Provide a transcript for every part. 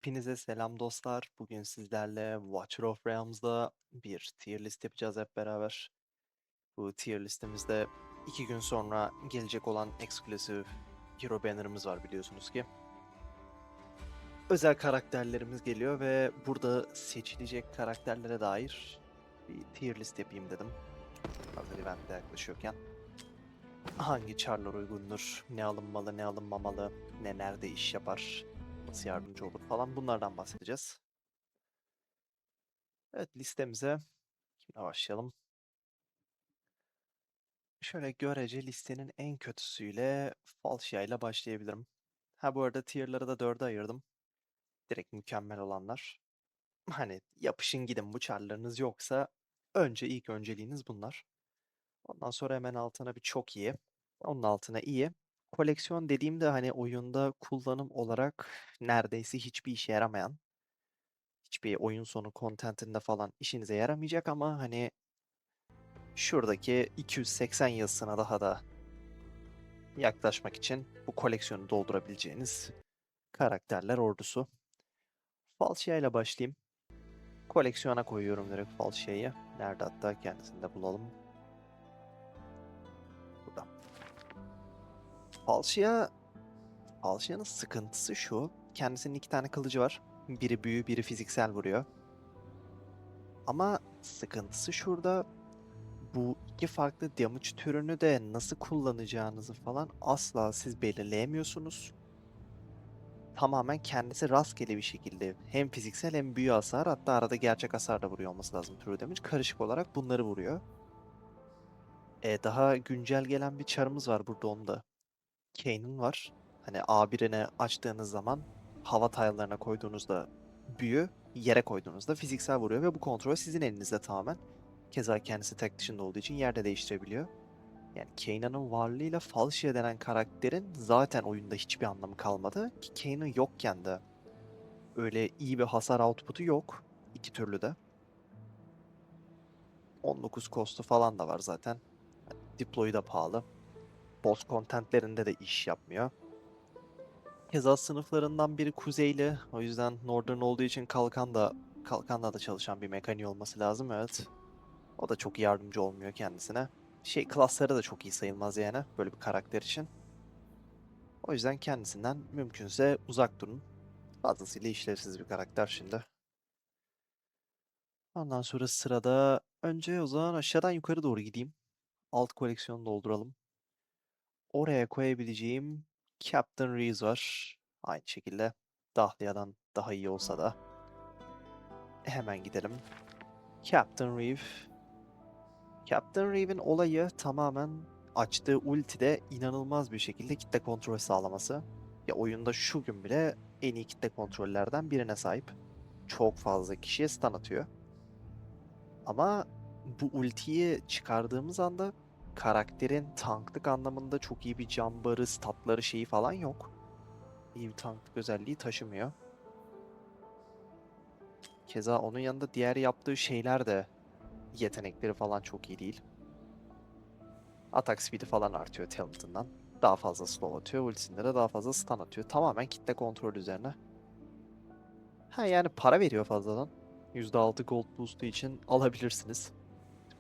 Hepinize selam dostlar. Bugün sizlerle Watcher of Realms'da bir tier list yapacağız hep beraber. Bu tier listemizde 2 gün sonra gelecek olan exclusive Hero Banner'ımız var biliyorsunuz ki. Özel karakterlerimiz geliyor ve burada seçilecek karakterlere dair bir tier list yapayım dedim. Hazır event de yaklaşıyorken. Hangi char'lar uygundur, ne alınmalı, ne alınmamalı, ne nerede iş yapar, nasıl yardımcı olur falan bunlardan bahsedeceğiz. Evet listemize kimle başlayalım? Şöyle görece listenin en kötüsüyle Falşia ile başlayabilirim. Ha bu arada tier'ları da 4'e ayırdım. Direkt mükemmel olanlar. Hani yapışın gidin bu çarlarınız yoksa önce ilk önceliğiniz bunlar. Ondan sonra hemen altına bir çok iyi. Onun altına iyi. Koleksiyon dediğimde hani oyunda kullanım olarak neredeyse hiçbir işe yaramayan, hiçbir oyun sonu contentinde falan işinize yaramayacak ama hani şuradaki 280 yazısına daha da yaklaşmak için bu koleksiyonu doldurabileceğiniz karakterler ordusu. Falşia ile başlayayım. Koleksiyona koyuyorum direkt Falşia'yı. Nerede hatta kendisini de bulalım. Burada. Falşia, Falşia'nın sıkıntısı şu. Kendisinin 2 tane kılıcı var. Biri büyü, biri fiziksel vuruyor. Ama sıkıntısı şurada. Bu 2 farklı damage türünü de nasıl kullanacağınızı falan asla siz belirleyemiyorsunuz. Tamamen kendisi rastgele bir şekilde hem fiziksel hem büyü hasar, hatta arada gerçek hasar da vuruyor olması lazım true damage. Karışık olarak bunları vuruyor. Daha güncel gelen bir çarımız var burada onda. Kane'in var. Hani A1'ine açtığınız zaman hava tile'larına koyduğunuzda büyü, yere koyduğunuzda fiziksel vuruyor ve bu kontrol sizin elinizde tamamen. Keza kendisi tek dışında olduğu için yerde değiştirebiliyor. Yani Kanan'ın varlığıyla Falşia denen karakterin zaten oyunda hiçbir anlamı kalmadı. Ki Kanan yokken de öyle iyi bir hasar output'u yok. İki türlü de. 19 cost'u falan da var zaten. Deploy'u da pahalı. Boss contentlerinde de iş yapmıyor. Keza sınıflarından biri kuzeyli. O yüzden Northern olduğu için kalkanla da çalışan bir mekaniği olması lazım, evet. O da çok yardımcı olmuyor kendisine. Klasları da çok iyi sayılmaz yani böyle bir karakter için. O yüzden kendisinden mümkünse uzak durun. Fazlasıyla işlevsiz bir karakter şimdi. Ondan sonra sırada önce o zaman aşağıdan yukarı doğru gideyim. Alt koleksiyonu dolduralım. Oraya koyabileceğim Captain Reeves var. Aynı şekilde Dahlia'dan daha iyi olsa da. Hemen gidelim. Captain Reeve. Captain Reeve'in olayı tamamen açtığı ultide inanılmaz bir şekilde kitle kontrol sağlaması. Ya oyunda şu gün bile en iyi kitle kontrollerden birine sahip. Çok fazla kişiye stun atıyor. Ama bu ultiyi çıkardığımız anda karakterin tanklık anlamında çok iyi bir can barı, statları şeyi falan yok. İyi bir tanklık özelliği taşımıyor. Keza onun yanında diğer yaptığı şeyler de yetenekleri falan çok iyi değil. Atak speed'i falan artıyor talent'ından. Daha fazla slow atıyor. Ultisinde de daha fazla stun atıyor. Tamamen kitle kontrol üzerine. Ha yani para veriyor fazladan. %6 gold boost'u için alabilirsiniz.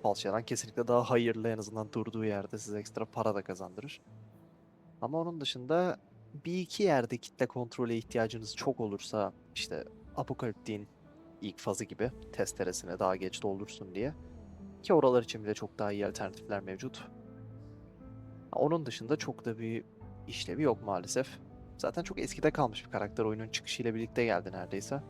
Falchia'dan kesinlikle daha hayırlı, en azından durduğu yerde size ekstra para da kazandırır. Ama onun dışında bir iki yerde kitle kontrole ihtiyacınız çok olursa, işte Apokaliptik'in ilk fazı gibi testeresine daha geç doldursun diye, ki oralar için bile çok daha iyi alternatifler mevcut. Onun dışında çok da bir işlevi yok maalesef. Zaten çok eskide kalmış bir karakter, oyunun çıkışıyla birlikte geldi neredeyse.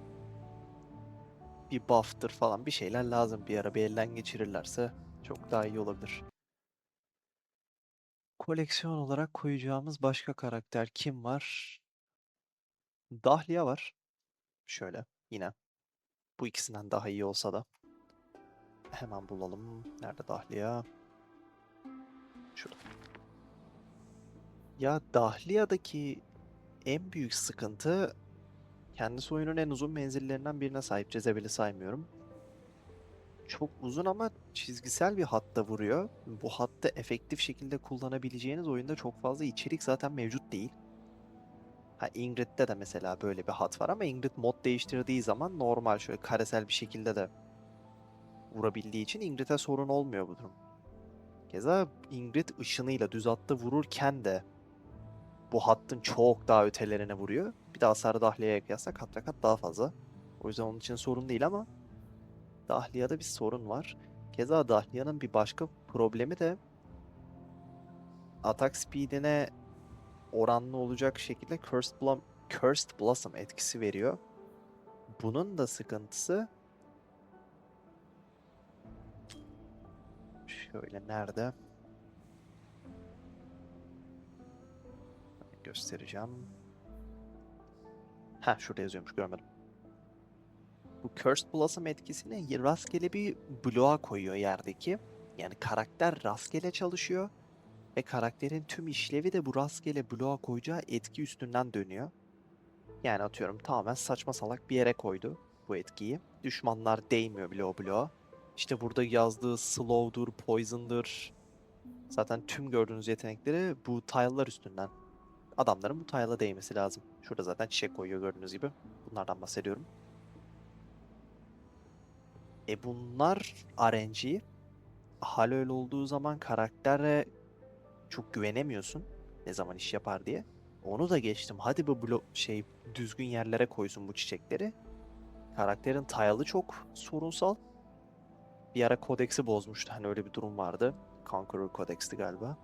Bir buff'tır falan bir şeyler lazım, bir ara bir elden geçirirlerse çok daha iyi olabilir. Koleksiyon olarak koyacağımız başka karakter kim var? Dahlia var. Şöyle yine bu ikisinden daha iyi olsa da. Hemen bulalım. Nerede Dahlia? Şurada. Ya Dahlia'daki en büyük sıkıntı, kendisi oyunun en uzun menzillerinden birine sahip. Jezebel'i saymıyorum. Çok uzun ama çizgisel bir hatta vuruyor. Bu hattı efektif şekilde kullanabileceğiniz oyunda çok fazla içerik zaten mevcut değil. Ha, Ingrid'de de mesela böyle bir hat var ama Ingrid mod değiştirdiği zaman normal şöyle karesel bir şekilde de vurabildiği için Ingrid'e sorun olmuyor bu durum. Keza Ingrid ışınıyla düz hattı vururken de bu hattın çok daha ötelerine vuruyor. Bir de hasarı Dahlia'ya kıyasla kat ve kat daha fazla. O yüzden onun için sorun değil ama Dahlia'da bir sorun var. Keza Dahlia'nın bir başka problemi de atak speed'ine oranlı olacak şekilde Cursed Blossom etkisi veriyor. Bunun da sıkıntısı şöyle nerede göstereceğim. Ha, şurada yazıyormuş, görmedim. Bu Cursed Blossom etkisini rastgele bir bloğa koyuyor yerdeki. Yani karakter rastgele çalışıyor ve karakterin tüm işlevi de bu rastgele bloğa koyacağı etki üstünden dönüyor. Yani atıyorum tamamen saçma salak bir yere koydu bu etkiyi. Düşmanlar değmiyor bile o bloğa. İşte burada yazdığı slow'dur, poison'dır. Zaten tüm gördüğünüz yetenekleri bu tile'lar üstünden. Adamların bu tile'a değmesi lazım. Şurada zaten çiçek koyuyor gördüğünüz gibi. Bunlardan bahsediyorum. Bunlar RNG. Hal öyle olduğu zaman karaktere çok güvenemiyorsun. Ne zaman iş yapar diye. Onu da geçtim. Hadi bu düzgün yerlere koysun bu çiçekleri. Karakterin tile'ı çok sorunsal. Bir ara kodeksi bozmuştu. Hani öyle bir durum vardı. Conqueror kodeksti galiba.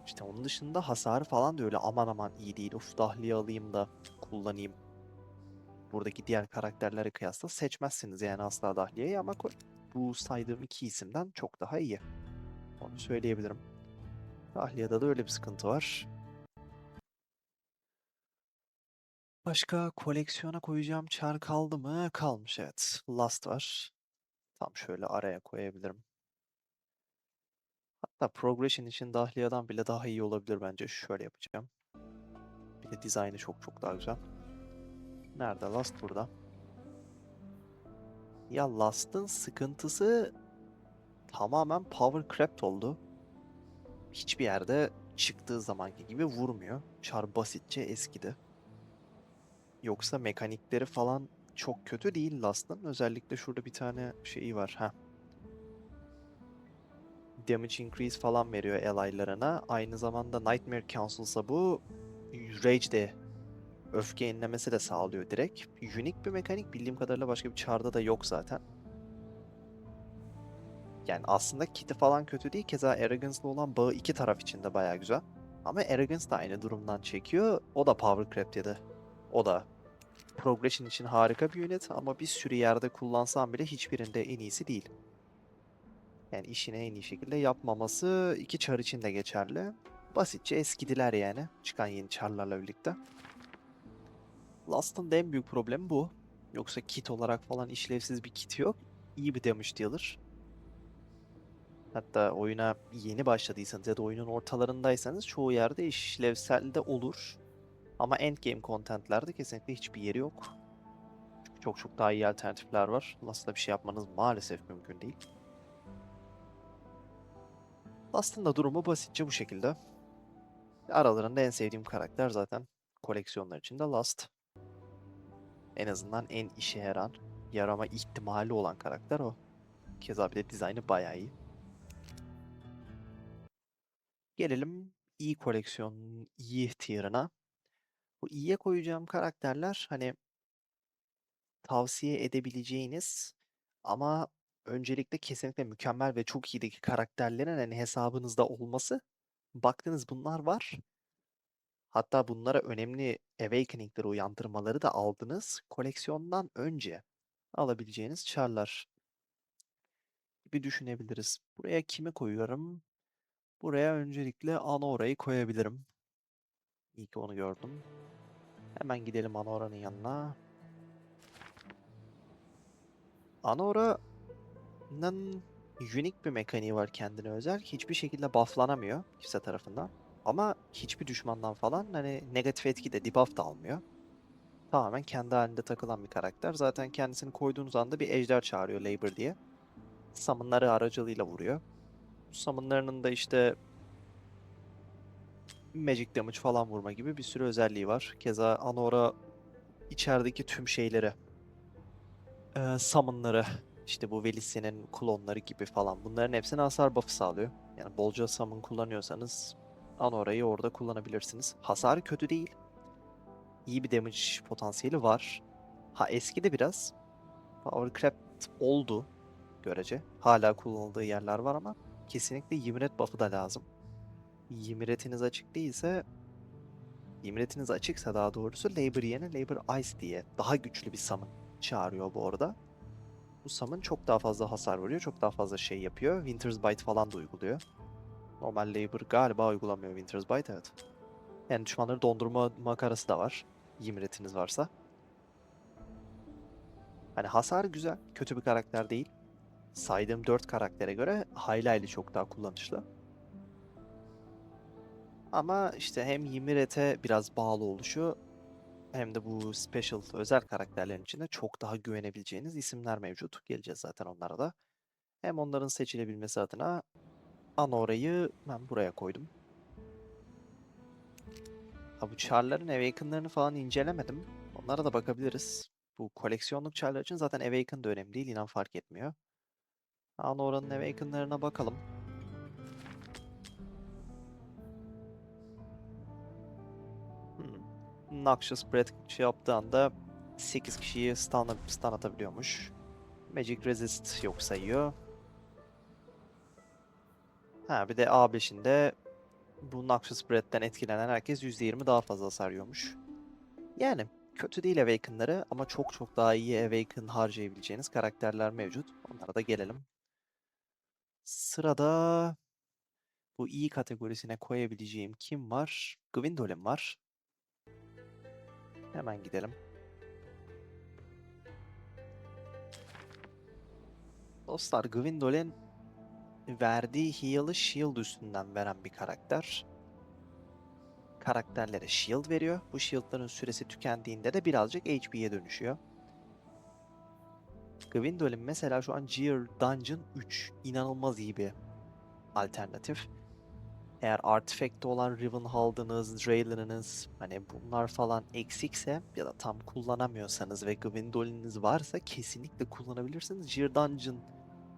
İşte onun dışında hasarı falan da öyle aman aman iyi değil. Of, dahliye alayım da kullanayım. Buradaki diğer karakterlere kıyasla seçmezsiniz yani asla dahliyeyi ama bu saydığım iki isimden çok daha iyi. Onu söyleyebilirim. Dahliya'da da öyle bir sıkıntı var. Başka koleksiyona koyacağım çar kaldı mı? Kalmış, evet. Last var. Tam şöyle araya koyabilirim. Hatta Progression için Dahlia'dan bile daha iyi olabilir bence. Şöyle yapacağım. Bir de dizaynı çok çok daha güzel. Nerede? Last burada. Ya Last'ın sıkıntısı tamamen power crept oldu. Hiçbir yerde çıktığı zamanki gibi vurmuyor. Char basitçe eskidi. Yoksa mekanikleri falan çok kötü değil Last'ın. Özellikle şurada bir tane şeyi var. Heh. Damage increase falan veriyor ally'larına. Aynı zamanda Nightmare Council'sa bu Rage de öfke enlemesi de sağlıyor direkt. Unique bir mekanik, bildiğim kadarıyla başka bir çarda da yok zaten. Yani aslında kit'i falan kötü değil. Keza Arrogance'la olan bağı iki taraf için de baya güzel. Ama Arrogance da aynı durumdan çekiyor. O da Power Crept yedi. O da Progression için harika bir unit ama bir sürü yerde kullansam bile hiçbirinde en iyisi değil. Yani işini en iyi şekilde yapmaması iki çar için de geçerli. Basitçe eskidiler yani çıkan yeni çarlarla birlikte. Last'ın da en büyük problemi bu. Yoksa kit olarak falan işlevsiz bir kit yok. İyi bir damage dealer. Hatta oyuna yeni başladıysanız ya da oyunun ortalarındaysanız çoğu yerde işlevsel de olur. Ama endgame contentlerde kesinlikle hiçbir yeri yok. Çünkü çok çok daha iyi alternatifler var. Last'ta bir şey yapmanız maalesef mümkün değil. Last'ın da durumu basitçe bu şekilde. Aralarında en sevdiğim karakter zaten koleksiyonlar içinde Last. En azından en işe yarama ihtimali olan karakter o. Keza bir de dizaynı bayağı iyi. Gelelim iyi koleksiyon, iyi tier'ına. Bu iyiye koyacağım karakterler hani tavsiye edebileceğiniz ama öncelikle kesinlikle mükemmel ve çok iyideki karakterlerin hani hesabınızda olması. Baktınız bunlar var. Hatta bunlara önemli awakening'leri uyandırmaları da aldınız. Koleksiyondan önce alabileceğiniz çarlar gibi düşünebiliriz. Buraya kimi koyuyorum? Buraya öncelikle Anora'yı koyabilirim. İyi ki onu gördüm. Hemen gidelim Anora'nın yanına. Anora'nın unik bir mekaniği var kendine özel. Hiçbir şekilde bufflanamıyor kimse tarafından. Ama hiçbir düşmandan falan hani negatif etki de debuff da almıyor. Tamamen kendi halinde takılan bir karakter. Zaten kendisini koyduğunuz anda bir ejder çağırıyor Labor diye. Summon'ları aracılığıyla vuruyor. Bu summon'larının da işte magic damage falan vurma gibi bir sürü özelliği var. Keza Anora içerideki tüm şeyleri, summon'ları, işte bu Velis'in klonları gibi falan bunların hepsine hasar buff'ı sağlıyor. Yani bolca summon kullanıyorsanız Anora'yı orada kullanabilirsiniz. Hasarı kötü değil. İyi bir damage potansiyeli var. Ha eski de biraz. Powercraft oldu görece. Hala kullanıldığı yerler var ama kesinlikle Ymret buff'ı da lazım. Ymret'iniz açık değilse, Ymret'iniz açıksa daha doğrusu Labor yerine Labor Ice diye daha güçlü bir summon çağırıyor bu arada. Bu summon çok daha fazla hasar vuruyor, çok daha fazla şey yapıyor. Winter's Bite falan da uyguluyor. Normal Labor galiba uygulamıyor Winter's Bite, evet. Yani düşmanları dondurma makarası da var. Ymret'iniz varsa. Hani hasar güzel, kötü bir karakter değil. Saydığım 4 karaktere göre hayli hayli çok daha kullanışlı. Ama işte hem Ymret'e biraz bağlı oluşu hem de bu special özel karakterlerin içinde çok daha güvenebileceğiniz isimler mevcut. Geleceğiz zaten onlara da. Hem onların seçilebilmesi adına Anora'yı ben buraya koydum. Ha bu char'ların Awaken'larını falan incelemedim. Onlara da bakabiliriz. Bu koleksiyonluk char'lar için zaten Awaken de önemli değil. İnan fark etmiyor. Anora'nın Awaken'larına bakalım. Hmm. Noxious Breath şey yaptığı anda 8 kişiyi stun atabiliyormuş. Magic Resist yok sayıyor. Ha bir de A5'inde bu Noxious Breath'ten etkilenen herkes %20 daha fazla hasar yiyormuş. Yani kötü değil Awaken'ları ama çok çok daha iyi Awaken harcayabileceğiniz karakterler mevcut. Onlara da gelelim. Sırada bu iyi kategorisine koyabileceğim kim var? Gwendolyn var. Hemen gidelim. Dostlar Gwendolyn verdiği heal'ı shield üstünden veren bir karakter. Karakterlere shield veriyor. Bu shield'ların süresi tükendiğinde de birazcık HP'ye dönüşüyor. Gwendolyn mesela şu an Gear Dungeon 3 inanılmaz iyi bir alternatif. Eğer artifact'te olan Rivenhal'dınız, Draylen'ınız hani bunlar falan eksikse ya da tam kullanamıyorsanız ve Gwendolyn'iniz varsa kesinlikle kullanabilirsiniz. Gear Dungeon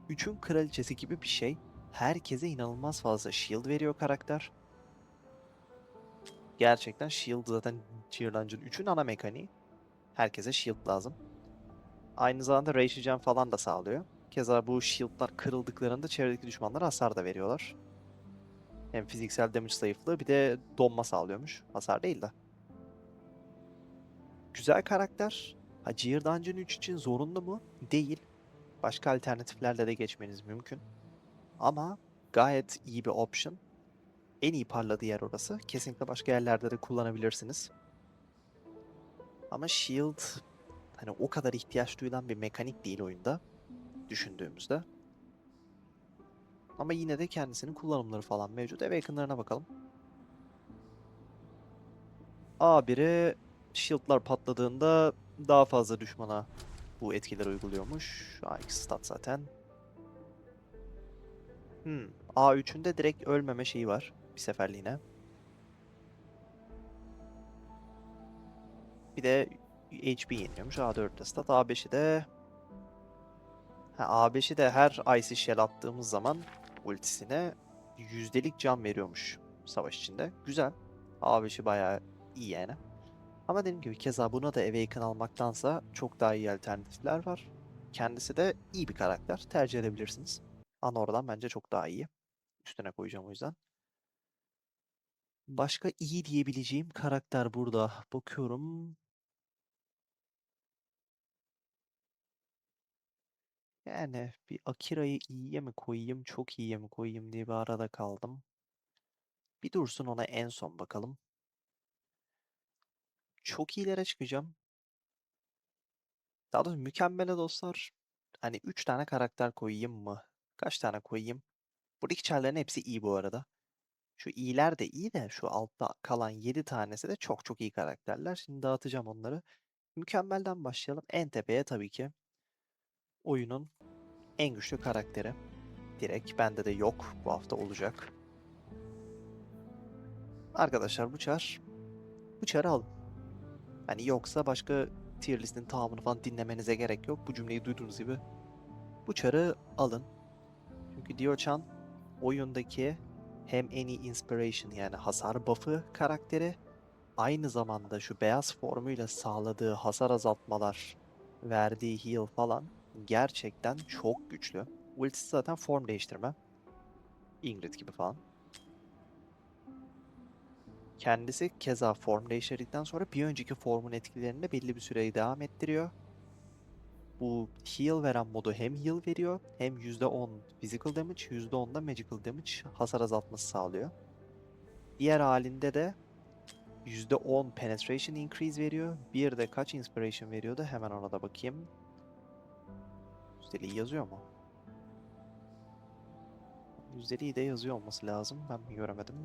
3'ün kraliçesi gibi bir şey. Herkese inanılmaz fazla shield veriyor karakter. Gerçekten shield zaten Gear Dungeon 3'ün ana mekaniği. Herkese shield lazım. Aynı zamanda rage regen falan da sağlıyor. Keza bu shield'lar kırıldıklarında çevredeki düşmanlara hasar da veriyorlar. Hem fiziksel damage zayıflığı bir de donma sağlıyormuş. Hasar değil de. Güzel karakter. Ha, Gear Dungeon 3 için zorunlu mu? Değil. Başka alternatiflerle de geçmeniz mümkün. Ama gayet iyi bir option. En iyi parladığı yer orası. Kesinlikle başka yerlerde de kullanabilirsiniz. Ama Shield hani o kadar ihtiyaç duyulan bir mekanik değil oyunda düşündüğümüzde. Ama yine de kendisinin kullanımları falan mevcut. Awaken'larına bakalım. A1'e shield'lar patladığında daha fazla düşmana bu etkileri uyguluyormuş. A2 stat zaten. A3'ünde direkt ölmeme şeyi var. Bir seferliğine. Bir de HP yeniliyormuş. A4'te stat. A5'i de A5'i de her Icy Shell attığımız zaman ultisine yüzdelik can veriyormuş savaş içinde. Güzel. A5'i bayağı iyi yani. Ama dediğim gibi keza buna da Awaken almaktansa çok daha iyi alternatifler var. Kendisi de iyi bir karakter. Tercih edebilirsiniz. Anora'dan bence çok daha iyi. Üstüne koyacağım o yüzden. Başka iyi diyebileceğim karakter burada. Bakıyorum. Yani bir Akira'yı iyiye mi koyayım, çok iyiye mi koyayım diye bir arada kaldım. Bir dursun ona en son bakalım. Çok iyilere çıkacağım. Daha doğrusu mükemmele dostlar. Hani 3 tane karakter koyayım mı? Kaç tane koyayım? Buradaki çarların hepsi iyi bu arada. Şu iyiler de iyi de şu altta kalan 7 tanesi de çok çok iyi karakterler. Şimdi dağıtacağım onları. Mükemmelden başlayalım. En tepeye tabii ki oyunun en güçlü karakteri. Direkt bende de yok. Bu hafta olacak. Arkadaşlar bu çarı alın. Hani yoksa başka tier listin tamamını falan dinlemenize gerek yok. Bu cümleyi duyduğunuz gibi bu çarı alın. Çünkü Dio-chan oyundaki hem en iyi inspiration yani hasar buff'ı karakteri, aynı zamanda şu beyaz formuyla sağladığı hasar azaltmalar, verdiği heal falan gerçekten çok güçlü. Ultisi zaten form değiştirme. Ingrid gibi falan. Kendisi keza form değiştirdikten sonra bir önceki formun etkilerini belli bir süreyi devam ettiriyor. Bu heal veren modu hem heal veriyor hem %10 physical damage, %10 da magical damage hasar azaltması sağlıyor. Diğer halinde de %10 penetration increase veriyor. Bir de kaç inspiration veriyordu? Hemen ona da bakayım. Yüzdeliği yazıyor mu? Yüzdeliği de yazıyor olması lazım. Ben mi göremedim?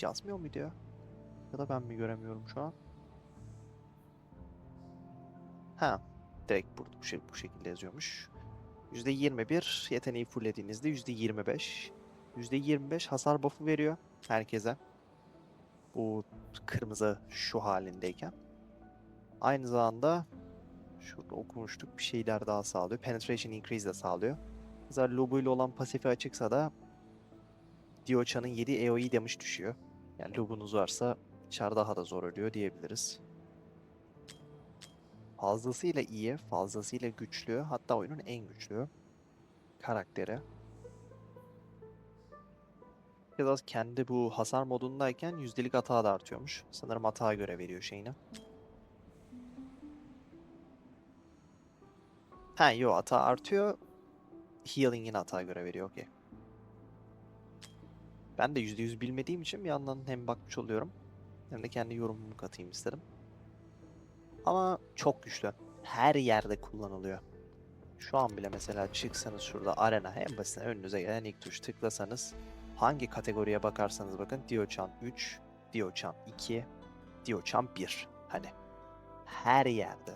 Yazmıyor muydu ya? Ya da ben mi göremiyorum şu an? Ha, direkt burada bu şekilde yazıyormuş. %21 yeteneği fulllediğinizde %25. %25 hasar buff'u veriyor herkese. Bu kırmızı şu halindeyken. Aynı zamanda şurada okumuştuk bir şeyler daha sağlıyor. Penetration increase de sağlıyor. Mesela Lubu ile olan pasifi açıksa da Dio-chan'ın 7 AoE damage düşüyor. Yani Lubu'nuz varsa çar daha da zor ölüyor diyebiliriz. Fazlasıyla iyi, fazlasıyla güçlü, hatta oyunun en güçlü karakteri. Keza kendi bu hasar modundayken yüzdelik hata da artıyormuş. Sanırım hataya göre veriyor şeyini. Ha yo, hata artıyor. Healing'in hataya göre veriyor, okey. Ben de %100 bilmediğim için bir yandan hem bakmış oluyorum hem de kendi yorumumu katayım istedim. Ama çok güçlü. Her yerde kullanılıyor. Şu an bile mesela çıksanız şurada arena, en basitinden önünüze gelen ilk tuş tıklasanız hangi kategoriye bakarsanız bakın Dio-chan 3, Dio-chan 2, Dio-chan 1. Hani her yerde.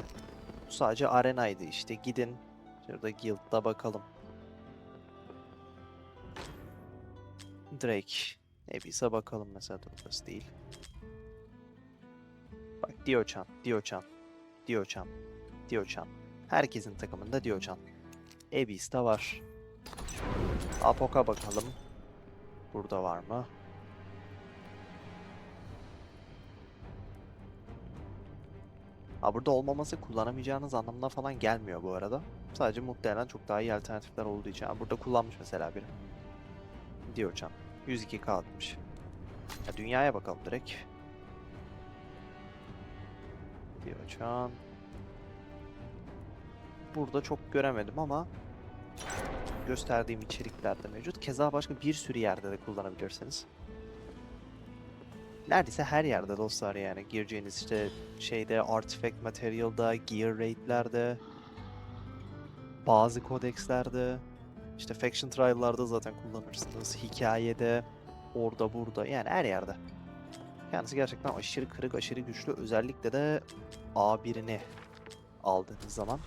Bu sadece arenaydı işte, gidin şurada guild'da bakalım. Drake. Ne bilse bakalım mesela, dur burası değil. Bak Dio-chan, Dio-chan, Dio-chan, Dio-chan. Herkesin takımında Dio-chan. Abyss'te var. Apok'a bakalım. Burada var mı? Ha, burada olmaması kullanamayacağınız anlamına falan gelmiyor bu arada. Sadece muhtemelen çok daha iyi alternatifler olduğu için. Ha, burada kullanmış mesela biri. Dio-chan. 102k atmış. Ya, dünyaya bakalım direkt. Dio-chan. Burada çok göremedim ama gösterdiğim içeriklerde mevcut. Keza başka bir sürü yerde de kullanabilirsiniz. Neredeyse her yerde dostlar yani. Gireceğiniz işte şeyde, Artifact Material'da, Gear Raid'lerde, bazı kodekslerde, işte Faction Trial'larda zaten kullanırsınız. Hikayede, orada burada, yani her yerde. Kendisi gerçekten aşırı kırık, aşırı güçlü. Özellikle de A1'ini aldığınız zaman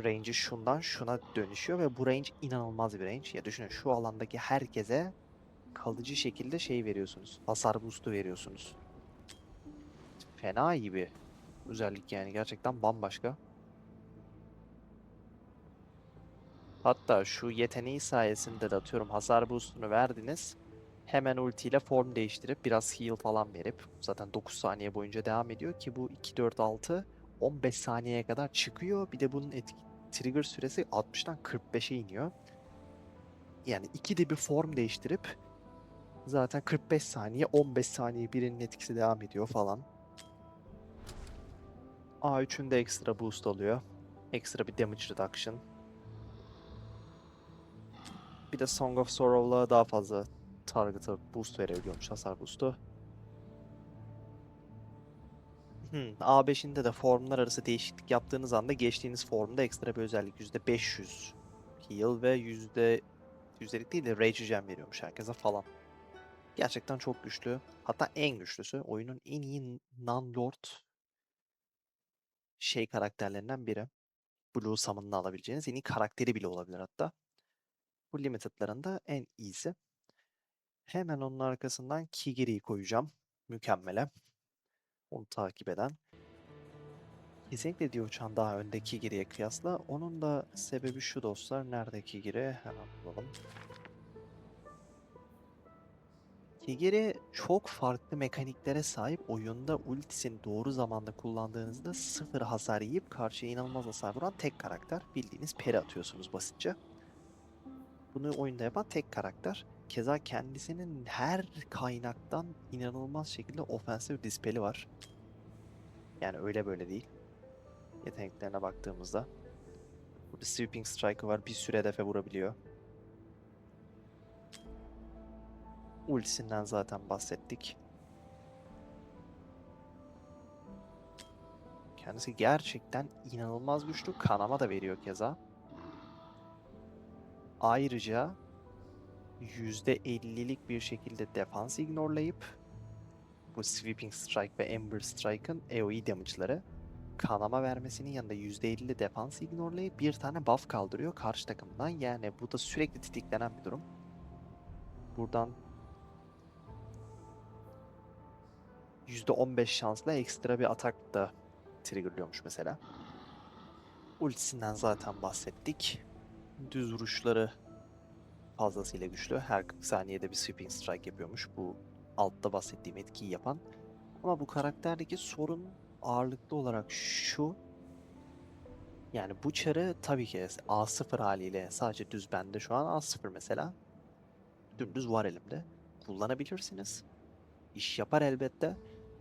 range'i şundan şuna dönüşüyor ve bu range inanılmaz bir range. Ya düşünün, şu alandaki herkese kalıcı şekilde şey veriyorsunuz. Hasar boost'u veriyorsunuz. Fena iyi bir özellik yani, gerçekten bambaşka. Hatta şu yeteneği sayesinde de atıyorum hasar boost'unu verdiniz. Hemen ultiyle form değiştirip biraz heal falan verip zaten 9 saniye boyunca devam ediyor ki bu 2 4 6 15 saniyeye kadar çıkıyor. Bir de bunun trigger süresi 60'tan 45'e iniyor. Yani ikide bir form değiştirip zaten 45 saniye, 15 saniye birinin etkisi devam ediyor falan. A3'ün de ekstra boost alıyor. Ekstra bir damage reduction. Bir de Song of Sorrow'la daha fazla target'a boost verebiliyormuş, hasar boost'u. A5'inde de formlar arası değişiklik yaptığınız anda geçtiğiniz formda ekstra bir özellik %500 heal ve yüzdelik değil de rage gem veriyormuş herkese falan. Gerçekten çok güçlü. Hatta en güçlüsü. Oyunun en iyi non-lord şey karakterlerinden biri. Blue Summon'ını alabileceğiniz en iyi karakteri bile olabilir hatta. Bu limited'ların en iyisi. Hemen onun arkasından Kigiri'yi koyacağım. Mükemmele. Onu takip eden. Kesinlikle Dio-chan daha önde Kigiri'ye kıyasla. Onun da sebebi şu dostlar. Nerede Kigiri? Hemen bulalım. Kigiri çok farklı mekaniklere sahip. Oyunda ultisini doğru zamanda kullandığınızda sıfır hasar yiyip karşıya inanılmaz hasar vuran tek karakter. Bildiğiniz peri atıyorsunuz basitçe. Bunu oyunda yapan tek karakter. Keza kendisinin her kaynaktan inanılmaz şekilde ofensif dispeli var. Yani öyle böyle değil. Yeteneklerine baktığımızda. Burada Sweeping Strike'ı var. Bir süre hedefe vurabiliyor. Ultisinden zaten bahsettik. Kendisi gerçekten inanılmaz güçlü. Kanama da veriyor keza. Ayrıca %50'lik bir şekilde defans ignorelayıp bu Sweeping Strike ve Ember Strike'ın AoE damage'ları kanama vermesinin yanında %50 defans ignorelayıp bir tane buff kaldırıyor karşı takımdan. Yani bu da sürekli tetiklenen bir durum. Buradan %15 şansla ekstra bir atak da triggerlıyormuş mesela. Ultisinden zaten bahsettik. Düz vuruşları fazlasıyla güçlü. Her 40 saniyede bir sweeping strike yapıyormuş. Bu altta bahsettiğim etkiyi yapan. Ama bu karakterdeki sorun ağırlıklı olarak şu. Yani bu çarı tabii ki A0 haliyle sadece düz bende şu an A0 mesela. Dümdüz var elimde. Kullanabilirsiniz. İş yapar elbette.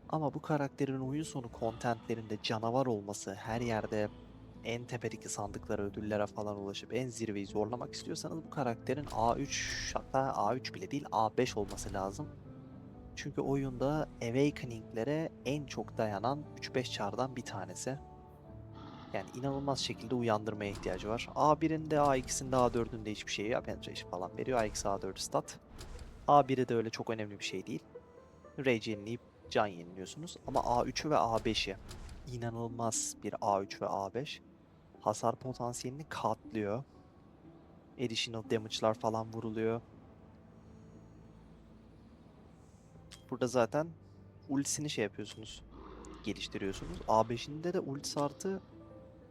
Ama bu karakterin oyun sonu contentlerinde canavar olması, her yerde en tepedeki sandıklara, ödüllere falan ulaşıp en zirveyi zorlamak istiyorsanız bu karakterin A3 hatta A3 bile değil A5 olması lazım. Çünkü oyunda Awakening'lere en çok dayanan 3-5 çardan bir tanesi. Yani inanılmaz şekilde uyandırmaya ihtiyacı var. A1'inde, A2'sinde, A4'ünde hiçbir şey ya penetration falan veriyor. A2, A4 stat. A1'i de öyle çok önemli bir şey değil. Rage yenileyip can yeniliyorsunuz. Ama A3'ü ve A5'i inanılmaz bir A3 ve A5. Hasar potansiyelini katlıyor. Additional damage'lar falan vuruluyor. Burada zaten ultisini şey yapıyorsunuz. Geliştiriyorsunuz. A5'inde de ultisi artı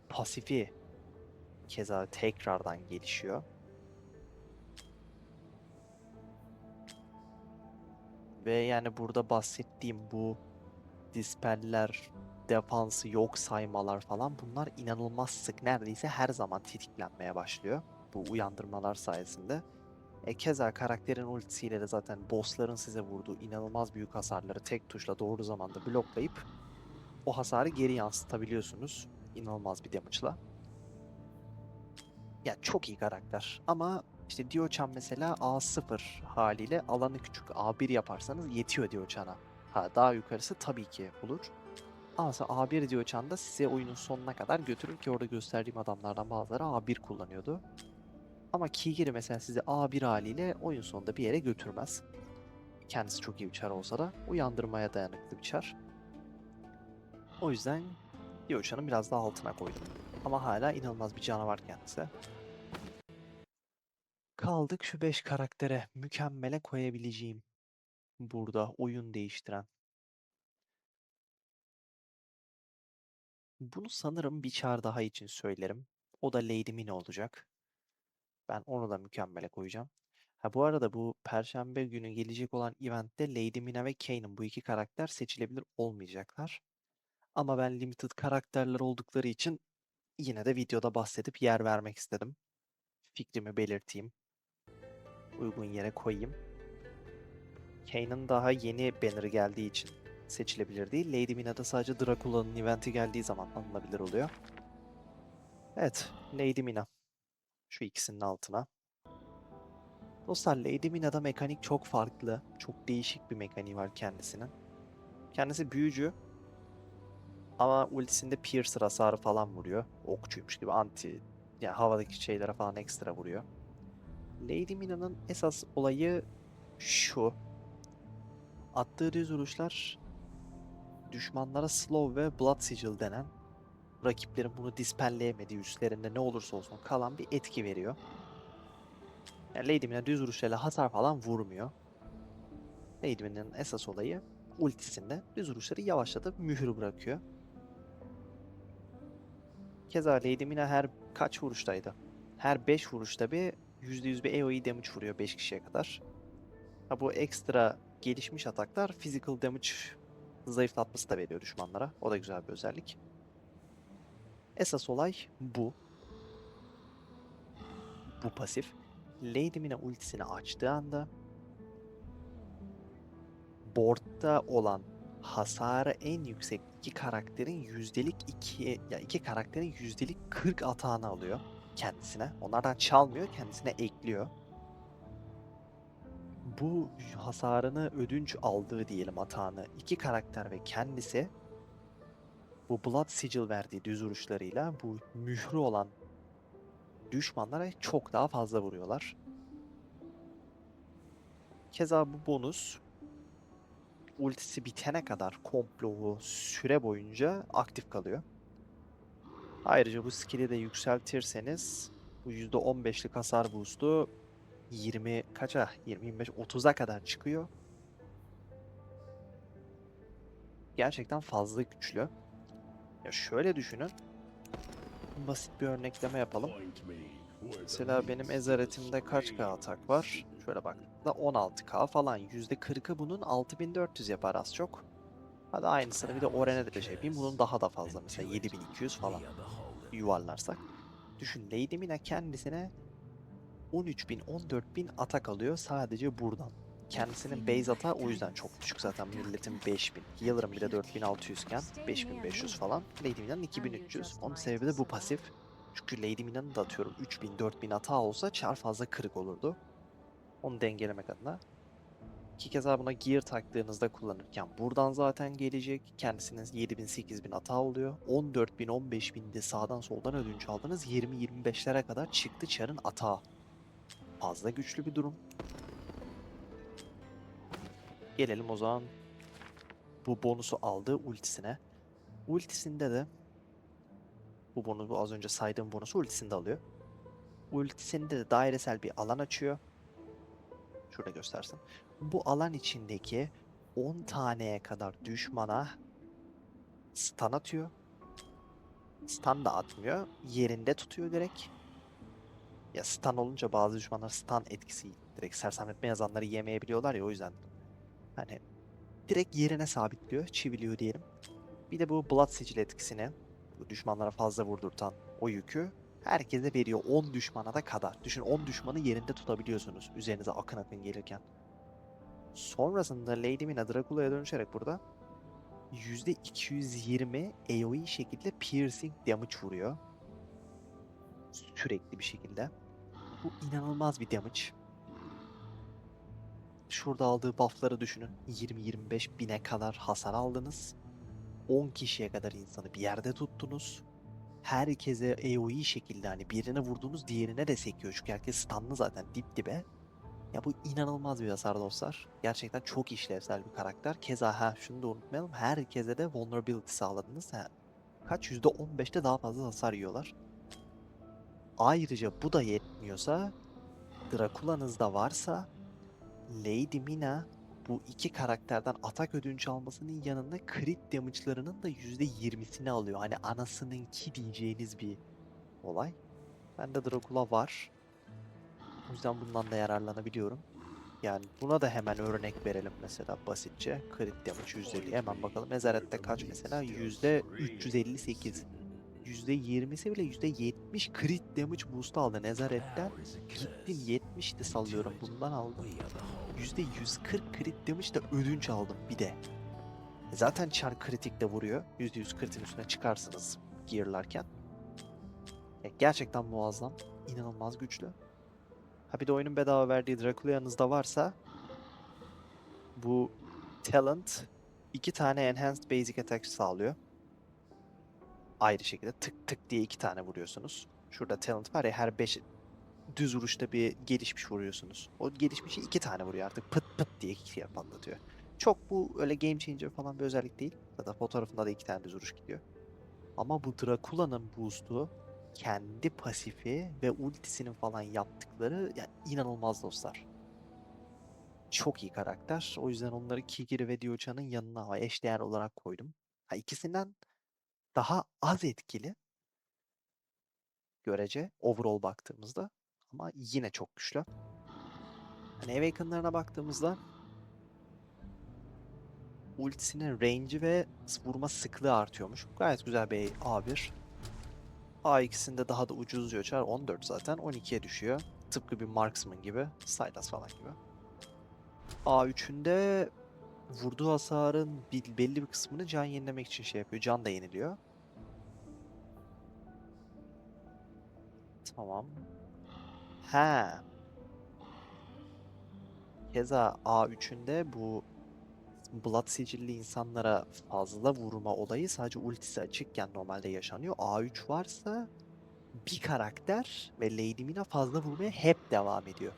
pasifi keza tekrardan gelişiyor. Ve yani burada bahsettiğim bu dispeller, defansı yok saymalar falan bunlar inanılmaz sık. Neredeyse her zaman tetiklenmeye başlıyor. Bu uyandırmalar sayesinde. Keza karakterin ultisiyle de zaten bossların size vurduğu inanılmaz büyük hasarları tek tuşla doğru zamanda bloklayıp o hasarı geri yansıtabiliyorsunuz. İnanılmaz bir damage'la. Ya çok iyi karakter ama işte Dio-chan mesela A0 haliyle alanı küçük A1 yaparsanız yetiyor Dio-chan'a. Ha, daha yukarısı tabii ki olur. Ama mesela A1 Dio-chan da size oyunun sonuna kadar götürür ki orada gösterdiğim adamlardan bazıları A1 kullanıyordu. Ama Kigiri mesela sizi A1 haliyle oyun sonunda bir yere götürmez. Kendisi çok iyi bir çar olsa da uyandırmaya dayanıklı bir çar. O yüzden Dio-chan'ın biraz daha altına koydum. Ama hala inanılmaz bir canavar kendisi. Kaldık şu 5 karaktere mükemmele koyabileceğim burada oyun değiştiren. Bunu sanırım bir çar daha için söylerim. O da Lady Mina olacak. Ben onu da mükemmele koyacağım. Ha bu arada bu Perşembe günü gelecek olan eventte Lady Mina ve Kayn bu iki karakter seçilebilir olmayacaklar. Ama ben limited karakterler oldukları için yine de videoda bahsedip yer vermek istedim. Fikrimi belirteyim. Uygun yere koyayım. Kane'ın daha yeni banner'ı geldiği için seçilebilir değil. Lady Mina'da sadece Dracula'nın eventi geldiği zaman alınabilir oluyor. Evet, Lady Mina. Şu ikisinin altına. Dostlar Lady Mina'da mekanik çok farklı. Çok değişik bir mekaniği var kendisinin. Kendisi büyücü ama ultisinde piercer hasarı falan vuruyor. Okçuymuş gibi anti yani havadaki şeylere falan ekstra vuruyor. Lady Mina'nın esas olayı şu. Attığı düz vuruşlar düşmanlara slow ve blood sigil denen rakiplerin bunu dispelleyemediği üstlerinde ne olursa olsun kalan bir etki veriyor. Yani Lady Mina düz vuruşlarıyla hasar falan vurmuyor. Lady Mina'nın esas olayı ultisinde düz vuruşları yavaşlatıp mühür bırakıyor. Keza Lady Mina her kaç vuruştaydı? Her 5 vuruşta bir %100 bir AoE damage vuruyor 5 kişiye kadar. Ha, bu ekstra gelişmiş ataklar physical damage zayıflatması da veriyor düşmanlara. O da güzel bir özellik. Esas olay bu. Bu pasif. Lady Mina ultisini açtığı anda board'da olan hasarı en yüksek iki karakterin yüzdelik iki karakterin yüzdelik 40 atağını alıyor kendisine. Onlardan çalmıyor, kendisine ekliyor. Bu hasarını ödünç aldığı diyelim atağını iki karakter ve kendisi bu Blood Sigil verdiği düz vuruşlarıyla bu mührü olan düşmanlara çok daha fazla vuruyorlar. Keza bu bonus ultisi bitene kadar komple o süre boyunca aktif kalıyor. Ayrıca bu skill'i de yükseltirseniz bu %15'lik hasar boost'u 20 kaça? 20-25 30'a kadar çıkıyor. Gerçekten fazla güçlü. Ya şöyle düşünün. Basit bir örnekleme yapalım. Mesela benim Ezaret'imde kaç K atak var? Şöyle baktığımda 16K falan. %40'ı bunun 6400 yapar az çok. Hadi aynısını bir de Oren'e de şey yapayım. Bunun daha da fazla mesela 7200 falan yuvarlarsak. Düşün Lady Mina kendisine 13.000 14.000 atak alıyor sadece buradan. Kendisinin base atağı o yüzden çok düşük zaten milletin 5.000. Healer'ın bile 4.600 iken 5.500 falan. Lady Mina'nın 2.300. Onun sebebi de bu pasif. Çünkü Lady Mina'nın da atıyorum 3.000 4.000 atağı olsa çar fazla kırık olurdu. Onu dengelemek adına. İki kez daha buna gear taktığınızda kullanırken buradan zaten gelecek. Kendisinin 7.000 8.000 atağı oluyor. 14.000 15.000 de sağdan soldan ödünç aldınız. 20-25'lere kadar çıktı çarın atağı. Fazla güçlü bir durum. Gelelim o zaman bu bonusu aldığı ultisine. Ultisinde de bu az önce saydığım bonusu ultisinde alıyor. Ultisinde de dairesel bir alan açıyor. Şurada göstersin. Bu alan içindeki 10 taneye kadar düşmana stun atıyor. Stun da atmıyor. Yerinde tutuyor direkt. Ya stun olunca bazı düşmanlar stun etkisi direkt sersemletme yazanları yemeyebiliyorlar ya o yüzden. Hani direkt yerine sabitliyor, çiviliyor diyelim. Bir de bu Blood Sigil etkisini, bu düşmanlara fazla vurdurtan o yükü herkese veriyor. 10 düşmana da kadar. Düşün 10 düşmanı yerinde tutabiliyorsunuz üzerinize akın akın gelirken. Sonrasında Lady Mina Dracula'ya dönüşerek burada %220 AoE şekilde piercing damage vuruyor. Sürekli bir şekilde. Bu inanılmaz bir damage. Şurada aldığı buff'ları düşünün. 20-25 bine kadar hasar aldınız. 10 kişiye kadar insanı bir yerde tuttunuz. Herkese AoE şekilde hani birine vurduğunuz diğerine de sekiyor. Çünkü herkes stunlı zaten dip dibe. Ya bu inanılmaz bir hasar dostlar. Gerçekten çok işlevsel bir karakter. Keza şunu da unutmayalım. Herkese de vulnerability sağladınız. Kaç? %15'te daha fazla hasar yiyorlar. Ayrıca bu da yetmiyorsa Dracula'nız da varsa Lady Mina bu iki karakterden atak ödünç almasının yanında crit damage'larının da %20'sini alıyor. Hani anasınınki diyeceğiniz bir olay. Bende Dracula var. O yüzden bundan da yararlanabiliyorum. Yani buna da hemen örnek verelim mesela basitçe. Crit damage %50. Hemen bakalım. Ezarette kaç mesela? %358. %20'si bile %70 crit damage boost aldı Nezaret'ten. Gittim 70'ti sallıyorum bundan aldım. %140 crit damage da ödünç aldım bir de. Zaten çar kritik de vuruyor. %100 crit'in üstüne çıkarsınız gearlarken. Gerçekten muazzam. İnanılmaz güçlü. Ha bir de oyunun bedava verdiği Dracula yanınızda varsa bu talent iki tane enhanced basic attack sağlıyor. Ayrı şekilde tık tık diye iki tane vuruyorsunuz. Şurada talent var ya her 5 düz vuruşta bir gelişmiş vuruyorsunuz. O gelişmişi iki tane vuruyor artık pıt pıt diye iki kere patlatıyor. Çok bu öyle game changer falan bir özellik değil. Zaten fotoğrafında da iki tane düz vuruş gidiyor. Ama bu Dracula'nın boost'u, kendi pasifi ve ultisinin falan yaptıkları ya inanılmaz dostlar. Çok iyi karakter. O yüzden onları Kigiri ve Diocha'nın yanına eşdeğer olarak koydum. Ha, ikisinden daha az etkili görece overall baktığımızda ama yine çok güçlü. Hani Awaken'larına baktığımızda ultisinin range'i ve vurma sıklığı artıyormuş. Gayet güzel bir A1. A2'sinde daha da ucuz diyor. 14 zaten 12'ye düşüyor. Tıpkı bir Marksman gibi. Sylas falan gibi. A3'ünde vurduğu hasarın belli bir kısmını can yenilemek için şey yapıyor. Can da yeniliyor. Tamam. He. Keza A3'ünde bu Blood sicilli insanlara fazla vurma olayı sadece ultisi açıkken normalde yaşanıyor. A3 varsa bir karakter ve Lady Mina fazla vurmaya hep devam ediyor.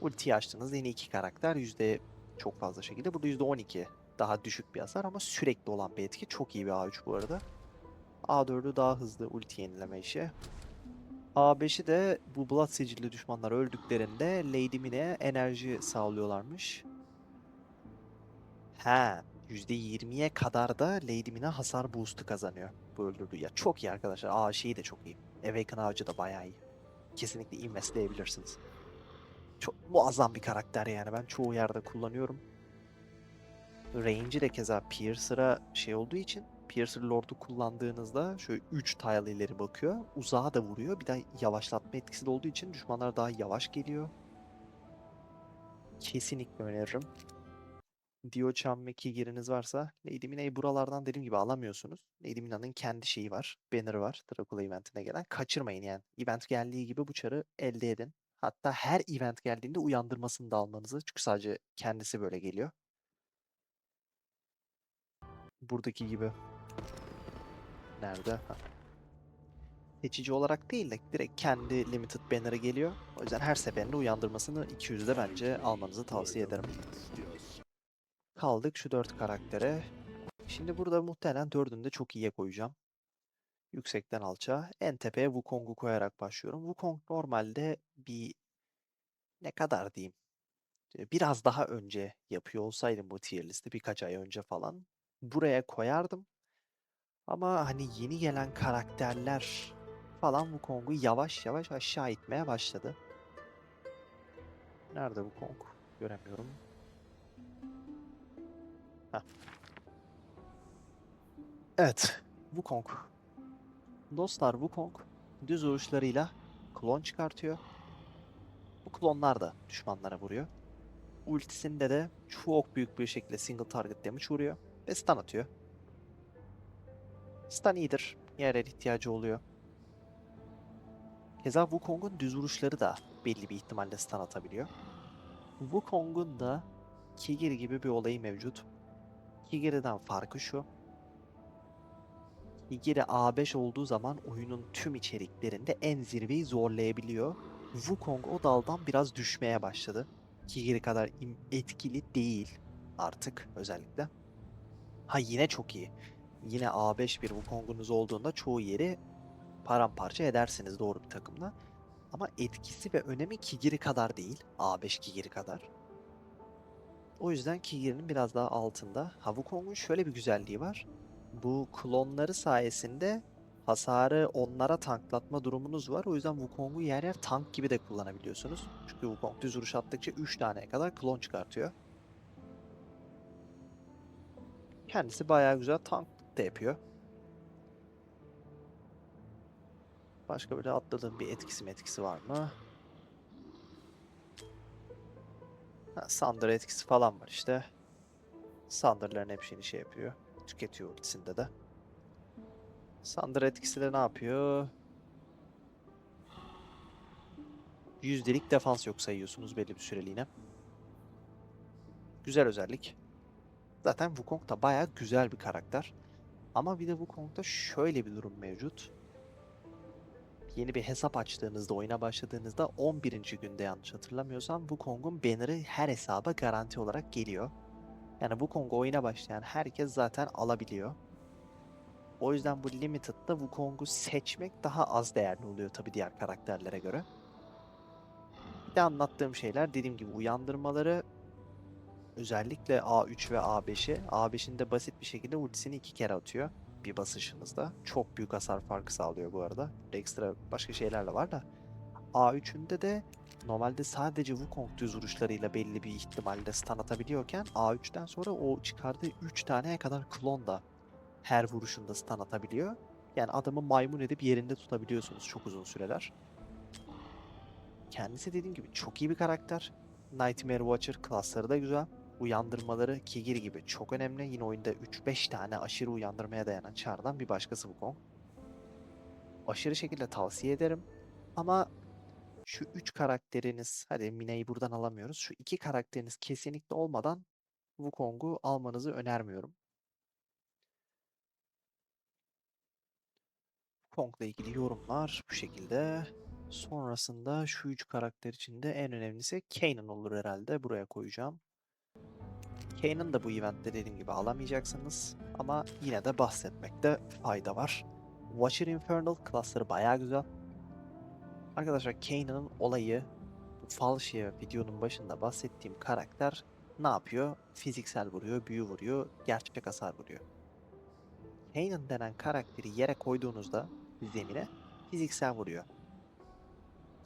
Ultiyi açtığınızda yine iki karakter yüzde çok fazla şekilde. Burada %12 daha düşük bir hasar ama sürekli olan bir etki. Çok iyi bir A3 bu arada. A4'ü daha hızlı ulti yenileme işi. A5'i de bu Blood sicilli düşmanlar öldüklerinde Lady Mine'ye enerji sağlıyorlarmış. He, %20'ye kadar da Lady Mina hasar boost'u kazanıyor bu öldürdüğü. Ya çok iyi arkadaşlar. Aa şeyi de çok iyi. Awaken ağacı da bayağı iyi. Kesinlikle investleyebilirsiniz. Çok muazzam bir karakter yani. Ben çoğu yerde kullanıyorum. Range'i de keza Piercer'a şey olduğu için Piercer Lord'u kullandığınızda şöyle 3 tile ileri bakıyor. Uzağa da vuruyor. Bir de yavaşlatma etkisi de olduğu için düşmanlar daha yavaş geliyor. Kesinlikle öneririm. Dio-chan ve Kigiriniz varsa Lady Mina'yı buralardan dediğim gibi alamıyorsunuz. Lady Mina'nın kendi şeyi var. Banner'ı var. Dracula eventine gelen. Kaçırmayın yani. Event geldiği gibi bu çarı elde edin. Hatta her event geldiğinde uyandırmasını da almanızı. Çünkü sadece kendisi böyle geliyor. Buradaki gibi. Nerede? Ha. Seçici olarak değil de direkt kendi limited banner'ı geliyor. O yüzden her seferinde uyandırmasını 200'de bence almanızı tavsiye ederim. Kaldık şu 4 karaktere. Şimdi burada muhtemelen 4'ünü de çok iyiye koyacağım. Yüksekten alçağa. En tepeye Wukong'u koyarak başlıyorum. Wukong normalde bir ne kadar diyeyim? Biraz daha önce yapıyor olsaydım bu tier listi birkaç ay önce falan buraya koyardım. Ama hani yeni gelen karakterler falan Wukong'u yavaş yavaş aşağı itmeye başladı. Nerede Wukong? Göremiyorum. Heh. Evet. Wukong. Dostlar Wukong düz vuruşlarıyla klon çıkartıyor. Bu klonlar da düşmanlara vuruyor. Ultisinde de çok büyük bir şekilde single target damage vuruyor ve stun atıyor. Stun iyidir. Yer yer ihtiyacı oluyor. Keza Wukong'un düz vuruşları da belli bir ihtimalle stun atabiliyor. Wukong'un da Kigiri gibi bir olayı mevcut. Kigiri'den farkı şu. Kigiri A5 olduğu zaman oyunun tüm içeriklerinde en zirveyi zorlayabiliyor. Wukong o daldan biraz düşmeye başladı. Kigiri kadar etkili değil artık özellikle. Ha yine çok iyi. Yine A5 bir Wukong'unuz olduğunda çoğu yeri paramparça edersiniz doğru bir takımla. Ama etkisi ve önemi Kigiri kadar değil. A5 Kigiri kadar. O yüzden Kigiri'nin biraz daha altında. Ha Wukong'un şöyle bir güzelliği var. Bu klonları sayesinde hasarı onlara tanklatma durumunuz var. O yüzden Wukong'u yer yer tank gibi de kullanabiliyorsunuz. Çünkü Wukong düz vuruş attıkça 3 taneye kadar klon çıkartıyor. Kendisi bayağı güzel tank da yapıyor. Başka böyle atladığım bir etkisi var mı? Ha, Thunder etkisi falan var işte. Thunder'ların hepsini şey yapıyor. Tüketiyor ultisinde de. Thunder etkisi de ne yapıyor? %'lik defans yok sayıyorsunuz belli bir süreliğine. Güzel özellik. Zaten Wukong da bayağı güzel bir karakter. Ama bir de Wukong'da şöyle bir durum mevcut. Yeni bir hesap açtığınızda, oyuna başladığınızda 11. günde yanlış hatırlamıyorsam Wukong'un banner'ı her hesaba garanti olarak geliyor. Yani Wukong oyuna başlayan herkes zaten alabiliyor. O yüzden bu Limited'da Wukong'u seçmek daha az değerli oluyor tabii diğer karakterlere göre. Bir de anlattığım şeyler dediğim gibi uyandırmaları özellikle A3 ve A5'i. A5'inde basit bir şekilde ultisini 2 kere atıyor bir basışınızda. Çok büyük hasar farkı sağlıyor bu arada. Ekstra başka şeyler de var da. A3'ünde de normalde sadece Wukong düz vuruşlarıyla belli bir ihtimalle stun atabiliyorken A3'ten sonra o çıkardığı 3 taneye kadar klon da her vuruşunda stun atabiliyor. Yani adamı maymun edip yerinde tutabiliyorsunuz çok uzun süreler. Kendisi dediğim gibi çok iyi bir karakter. Nightmare Watcher klasları da güzel. Uyandırmaları Kigiri gibi çok önemli. Yine oyunda 3-5 tane aşırı uyandırmaya dayanan çardan bir başkası Wukong. Aşırı şekilde tavsiye ederim. Ama şu 3 karakteriniz, hadi Mine'yi buradan alamıyoruz. Şu 2 karakteriniz kesinlikle olmadan Wukong'u almanızı önermiyorum. Kong'la ilgili yorumlar bu şekilde. Sonrasında şu 3 karakter içinde en önemlisi Kayn olur herhalde. Buraya koyacağım. Kayn'ın da bu eventte dediğim gibi alamayacaksınız. Ama yine de bahsetmekte fayda var. Watcher Infernal klasları bayağı güzel. Arkadaşlar Kayn'ın olayı bu Falşiye videonun başında bahsettiğim karakter ne yapıyor? Fiziksel vuruyor, büyü vuruyor, gerçek hasar vuruyor. Kayn denen karakteri yere koyduğunuzda zemine fiziksel vuruyor.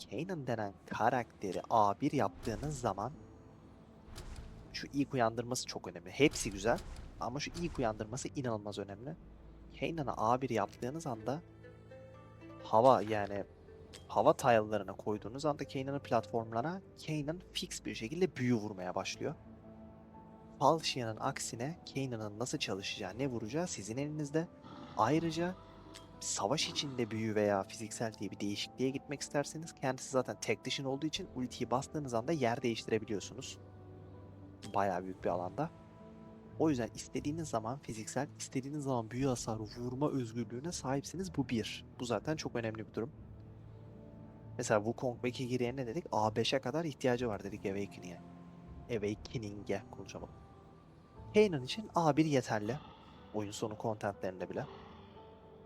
Kanan denen karakteri A1 yaptığınız zaman şu ilk uyandırması çok önemli. Hepsi güzel ama şu ilk uyandırması inanılmaz önemli. Kanan'ı A1 yaptığınız anda hava yani hava tile'larına koyduğunuz anda Kanan'ın platformlarına Kanan fix bir şekilde büyü vurmaya başlıyor. Falchia'nın aksine Kanan'ın nasıl çalışacağı, ne vuracağı sizin elinizde. Ayrıca savaş içinde büyü veya fiziksel diye bir değişikliğe gitmek isterseniz kendisi zaten tek dişin olduğu için ultiyi bastığınız anda yer değiştirebiliyorsunuz. Bayağı büyük bir alanda. O yüzden istediğiniz zaman fiziksel, istediğiniz zaman büyü hasarı vurma özgürlüğüne sahipsiniz. Bu bir. Bu zaten çok önemli bir durum. Mesela Wukong ve Kigiri'ye ne dedik? A5'e kadar ihtiyacı var dedik Awakening'e. Awakening'e konuşamadım. Kanan için A1 yeterli. Oyun sonu contentlerinde bile.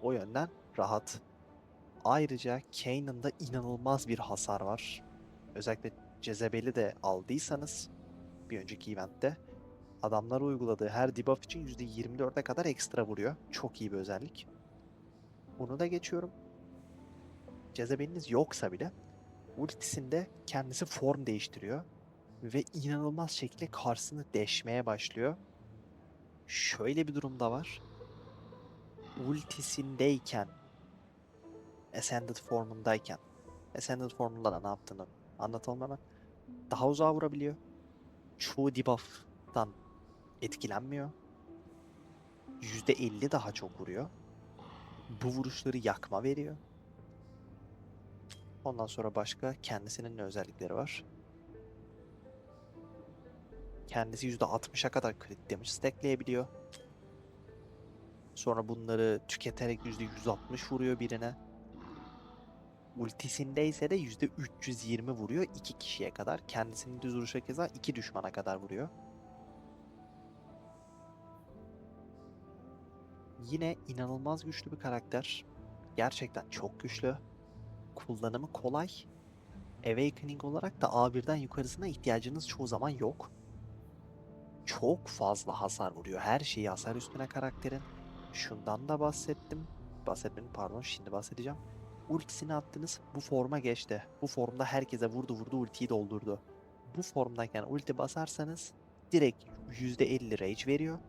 O yönden rahat. Ayrıca Kanan'da inanılmaz bir hasar var. Özellikle Jezebel'i de aldıysanız bir önceki eventte adamlara uyguladığı her debuff için %24'e kadar ekstra vuruyor. Çok iyi bir özellik. Bunu da geçiyorum. Jezebel'iniz yoksa bile ultisinde kendisi form değiştiriyor ve inanılmaz şekilde karşısını deşmeye başlıyor. Şöyle bir durum da var. Ultisindeyken, Ascended formunda da ne yaptığını anlatalım hemen. Daha uzağa vurabiliyor. Çoğu debuff'tan etkilenmiyor. %50 daha çok vuruyor. Bu vuruşları yakma veriyor. Ondan sonra başka kendisinin ne özellikleri var? Kendisi %60'a kadar crit damage stackleyebiliyor. Sonra bunları tüketerek %160 vuruyor birine. Ultisinde ise de %320 vuruyor 2 kişiye kadar. Kendisinin düz vuruşa keza 2 düşmana kadar vuruyor. Yine inanılmaz güçlü bir karakter. Gerçekten çok güçlü. Kullanımı kolay. Awakening olarak da A1'den yukarısına ihtiyacınız çoğu zaman yok. Çok fazla hasar vuruyor. Her şeyi hasar üstüne karakterin. Şundan da bahsettim. Bahsetmedim pardon, şimdi bahsedeceğim. Ultisini attınız, bu forma geçti. Bu formda herkese vurdu vurdu ultiyi doldurdu. Bu formdayken ulti basarsanız direkt %50 rage veriyor.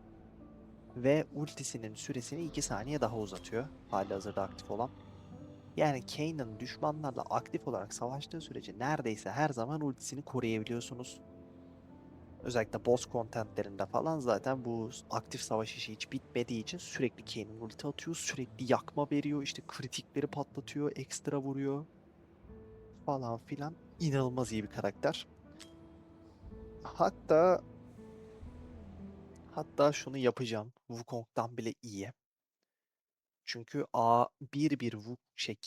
Ve ultisinin süresini 2 saniye daha uzatıyor. Halihazırda aktif olan. Yani Kayn'ın düşmanlarla aktif olarak savaştığı sürece neredeyse her zaman ultisini koruyabiliyorsunuz. Özellikle boss contentlerinde falan zaten bu aktif savaş işi hiç bitmediği için sürekli Kane'in ulti atıyor, sürekli yakma veriyor, işte kritikleri patlatıyor, ekstra vuruyor falan filan. İnanılmaz iyi bir karakter. Hatta hatta şunu yapacağım. Wukong'dan bile iyi. Çünkü A1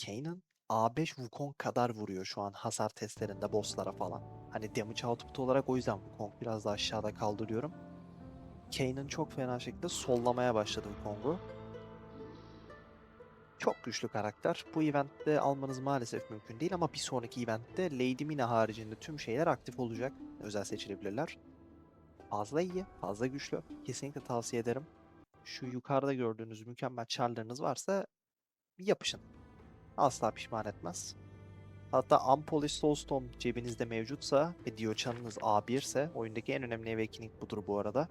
Kane'in A5 Wukong kadar vuruyor şu an hasar testlerinde bosslara falan. Hani damage output olarak o yüzden Wukong biraz da aşağıda kaldırıyorum. Kane'in çok fena şekilde sollamaya başladı Wukong'u. Çok güçlü karakter. Bu eventte almanız maalesef mümkün değil ama bir sonraki eventte Lady Mina haricinde tüm şeyler aktif olacak. Özel seçilebilirler. Fazla iyi, fazla güçlü. Kesinlikle tavsiye ederim. Şu yukarıda gördüğünüz mükemmel çarlarınız varsa yapışın. Asla pişman etmez. Hatta Unpolished Soulstone cebinizde mevcutsa ve Diocha'nınız A1 ise oyundaki en önemli awakening budur bu arada.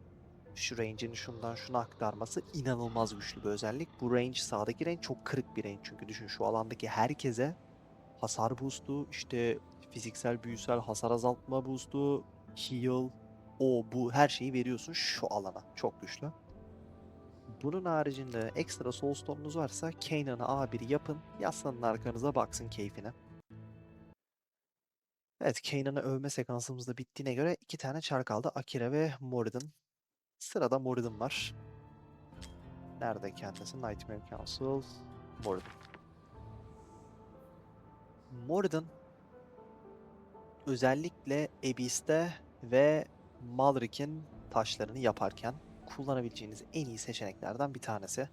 Şu range'ini şundan şuna aktarması inanılmaz güçlü bir özellik. Bu range sağdaki range çok kırık bir range çünkü düşün şu alandaki herkese hasar boost'u, işte fiziksel büyüsel hasar azaltma boost'u, heal, bu her şeyi veriyorsun şu alana. Çok güçlü. Bunun haricinde ekstra soulstone'unuz varsa Kanan'ı A1 yapın. Yaslanın arkanıza baksın keyfine. Evet, Kanan'ı övme sekansımız da bittiğine göre iki tane çar kaldı. Akira ve Moridin. Sırada Moridin var. Nerede kendisi? Nightmare Council. Moridin. Moridin özellikle Abyss'te ve Malrik'in taşlarını yaparken kullanabileceğiniz en iyi seçeneklerden bir tanesi.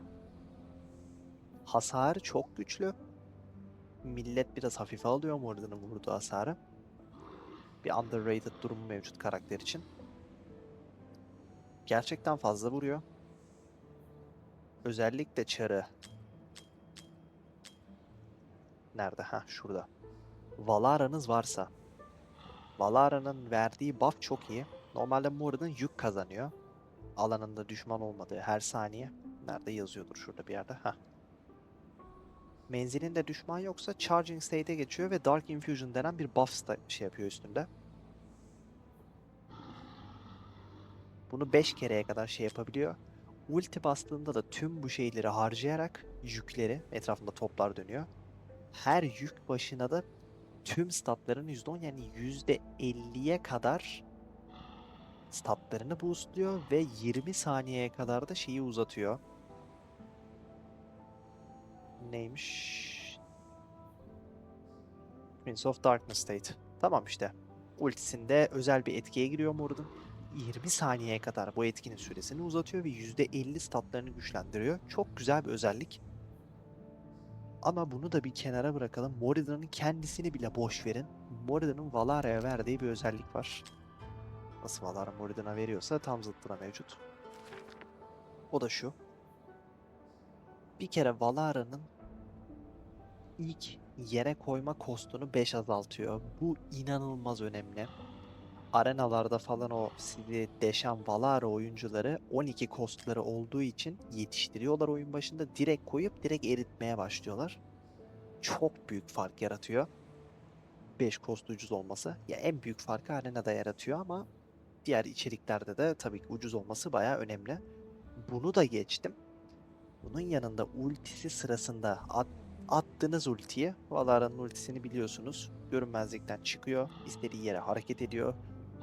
Hasarı çok güçlü. Millet biraz hafife alıyor Moridin'in vurduğu hasarı. Bir underrated durumu mevcut karakter için. Gerçekten fazla vuruyor. Özellikle çarı. Nerede? Ha, şurada. Valara'nız varsa. Valara'nın verdiği buff çok iyi. Normalde Moridin yük kazanıyor. Alanında düşman olmadığı her saniye. Nerede yazıyordur şurada bir yerde. Ha. Menzilinde düşman yoksa Charging State'e geçiyor ve Dark Infusion denen bir buff şey yapıyor üstünde. Bunu 5 kereye kadar şey yapabiliyor. Ulti bastığında da tüm bu şeyleri harcayarak yükleri etrafında toplar dönüyor. Her yük başına da tüm statların %10 yani %50'ye kadar statlarını boostluyor ve 20 saniyeye kadar da şeyi uzatıyor. Neymiş? Prince of Darkness State. Tamam işte. Ultisinde özel bir etkiye giriyor Mordun. 20 saniyeye kadar bu etkinin süresini uzatıyor ve %50 statlarını güçlendiriyor. Çok güzel bir özellik. Ama bunu da bir kenara bırakalım. Moridan'ın kendisini bile boş verin. Moridan'ın Valara'ya verdiği bir özellik var. Nasıl Valara Moridan'a veriyorsa tam zıttına mevcut. O da şu. Bir kere Valara'nın ilk yere koyma kostunu 5 azaltıyor. Bu inanılmaz önemli. Arenalarda falan o sizi deşen Valara oyuncuları 12 kostları olduğu için yetiştiriyorlar oyun başında. Direkt koyup direkt eritmeye başlıyorlar. Çok büyük fark yaratıyor. 5 kost ucuz olması. Ya en büyük farkı arenada yaratıyor ama diğer içeriklerde de tabii ki ucuz olması bayağı önemli. Bunu da geçtim. Bunun yanında ultisi sırasında attığınız ultiyi, Valara'nın ultisini biliyorsunuz. Görünmezlikten çıkıyor, istediği yere hareket ediyor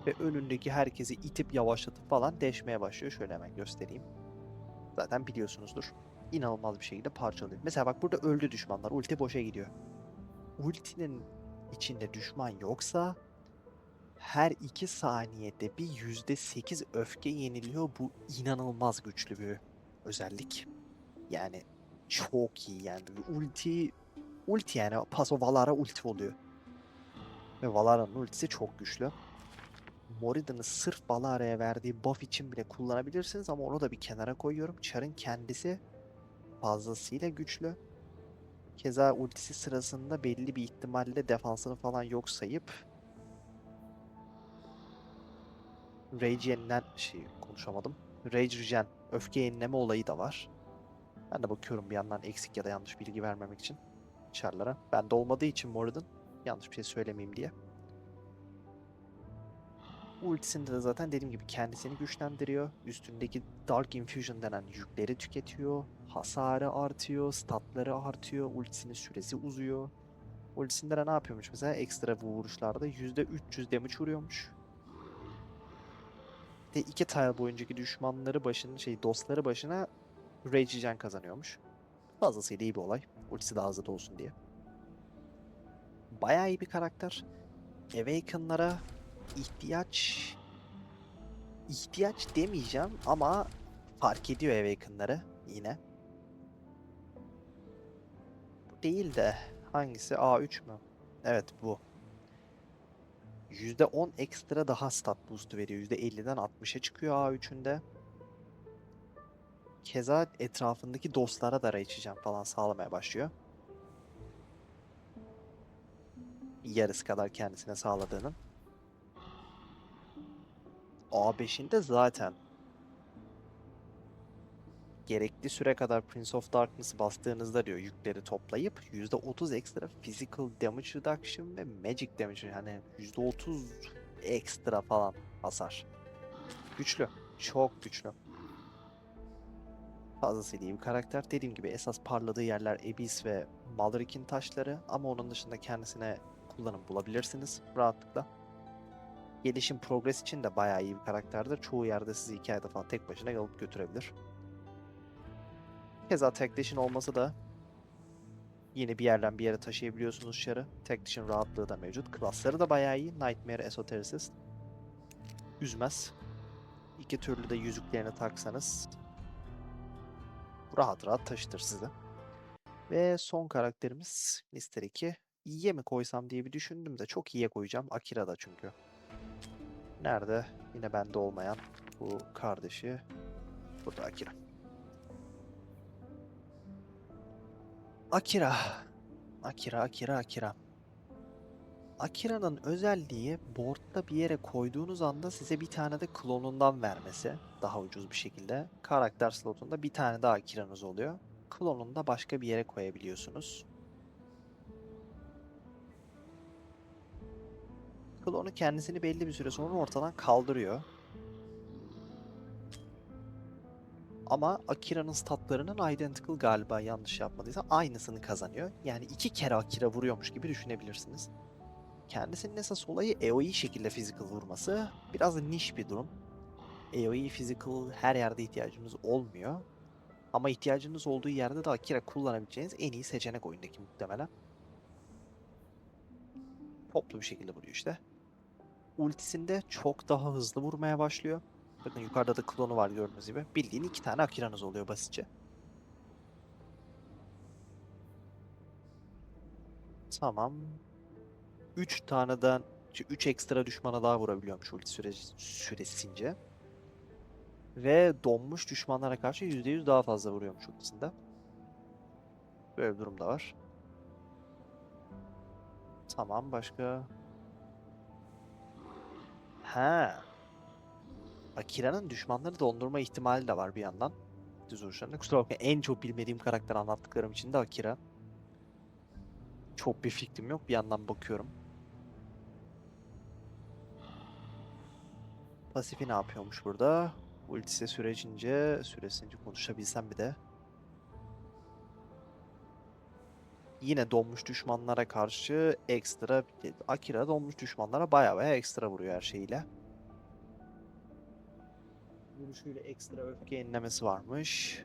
ve önündeki herkesi itip yavaşlatıp falan deşmeye başlıyor. Şöyle hemen göstereyim. Zaten biliyorsunuzdur. İnanılmaz bir şekilde parçalıyor. Mesela bak burada öldü düşmanlar. Ulti boşa gidiyor. Ultinin içinde düşman yoksa her 2 saniyede bir %8 öfke yeniliyor. Bu inanılmaz güçlü bir özellik. Yani çok iyi yani. Ulti yani paso Valara ulti oluyor. Ve Valara'nın ultisi çok güçlü. Moridan'ı sırf Valara'ya verdiği buff için bile kullanabilirsiniz ama onu da bir kenara koyuyorum. Char'ın kendisi fazlasıyla güçlü. Keza ultisi sırasında belli bir ihtimalle defansını falan yok sayıp Rage yenilen konuşamadım. Rage Regen, öfke yenileme olayı da var. Ben de bakıyorum bir yandan eksik ya da yanlış bilgi vermemek için Char'lara. Bende olmadığı için Moradin yanlış bir şey söylemeyeyim diye. Ultisinde de zaten dediğim gibi kendisini güçlendiriyor. Üstündeki Dark Infusion denen yükleri tüketiyor. Hasarı artıyor, statları artıyor, ultisinin süresi uzuyor. Ultisinde de ne yapıyormuş mesela ekstra vuruşlarda %300 damage vuruyormuş. De 2 tile boyuncaki düşmanları başına dostları başına Rage Gen kazanıyormuş. Fazlasıyla iyi bir olay. Ultisi daha hızlı da olsun diye. Bayağı iyi bir karakter. Awaken'lara ihtiyaç ihtiyaç demeyeceğim ama fark ediyor Awaken'ları yine. değil de hangisi? A3 mü? Evet bu. %10 ekstra daha stat boost veriyor. %50'den 60'a çıkıyor A3'ünde. Keza etrafındaki dostlara da rage jump falan sağlamaya başlıyor. Yarısı kadar kendisine sağladığının. A5'inde zaten gerekli süre kadar Prince of Darkness'ı bastığınızda diyor yükleri toplayıp %30 ekstra physical damage reduction ve magic damage yani %30 ekstra falan hasar. Güçlü. Çok güçlü. Fazlasıyla iyi bir karakter. Dediğim gibi esas parladığı yerler Abyss ve Malrik'in taşları ama onun dışında kendisine kullanım bulabilirsiniz rahatlıkla. Gelişim progres için de bayağı iyi bir karakterdir. Çoğu yerde sizi hikayede falan tek başına alıp götürebilir. Keza tek dişin olması da yine bir yerden bir yere taşıyabiliyorsunuz çarı. Tek dişin rahatlığı da mevcut. Klasları da bayağı iyi. Nightmare, Esotericist. Üzmez. İki türlü de yüzüklerini taksanız rahat rahat taşıtır sizi. Ve son karakterimiz Mister 2. İyiye mi koysam diye bir düşündüm de çok iyiye koyacağım. Akira'da çünkü. Nerede? Yine bende olmayan bu kardeşi. Burada Akira. Akira. Akira, Akira, Akira. Akira'nın özelliği board'da bir yere koyduğunuz anda size bir tane de klonundan vermesi. Daha ucuz bir şekilde. Karakter slotunda bir tane daha Akira'nız oluyor. Klonunu da başka bir yere koyabiliyorsunuz. Klonu kendisini belli bir süre sonra ortadan kaldırıyor. Ama Akira'nın statlarının identical galiba yanlış yapmadıysam aynısını kazanıyor. Yani iki kere Akira vuruyormuş gibi düşünebilirsiniz. Kendisinin esas olayı AoE şekilde physical vurması. Biraz niş bir durum. AoE physical her yerde ihtiyacınız olmuyor. Ama ihtiyacınız olduğu yerde de Akira kullanabileceğiniz en iyi seçenek oyundaki muhtemelen. Toplu bir şekilde vuruyor işte. Ultisinde çok daha hızlı vurmaya başlıyor. Bakın yukarıda da klonu var gördüğünüz gibi. Bildiğin iki tane Akira'nız oluyor basitçe. Tamam. 3 taneden 3 ekstra düşmana daha vurabiliyormuş ulti süresince. Ve donmuş düşmanlara karşı %100 daha fazla vuruyormuş ultisinde. Böyle bir durum da var. Tamam başka. Ha, Akira'nın düşmanları dondurma ihtimali de var bir yandan. Düz vuruşlarında. Kusura bakmayın en çok bilmediğim karakter anlattıklarım için de Akira. Çok bir fikrim yok. Bir yandan bakıyorum. Pasifi ne yapıyormuş burada? Ultisi süresince konuşabilsem bir de. Yine donmuş düşmanlara karşı ekstra Akira donmuş düşmanlara baya ekstra vuruyor her şeyiyle. Vuruşuyla ekstra öfke enlemesi varmış.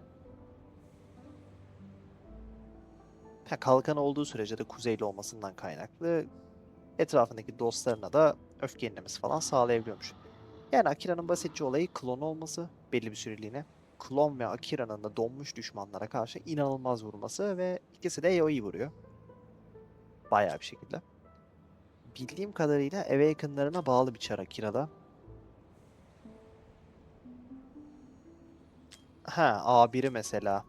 Ha, kalkan olduğu sürece de kuzeyli olmasından kaynaklı etrafındaki dostlarına da öfke enlemesi falan sağlayabiliyormuş. Yani Akira'nın basitçe olayı klon olması belli bir süreliğine. Klon ve Akira'nın da donmuş düşmanlara karşı inanılmaz vurması ve ikisi de AoE vuruyor. Bayağı bir şekilde. Bildiğim kadarıyla Awaken'larına bağlı bir çar Akira'da. Ha, A1'i mesela.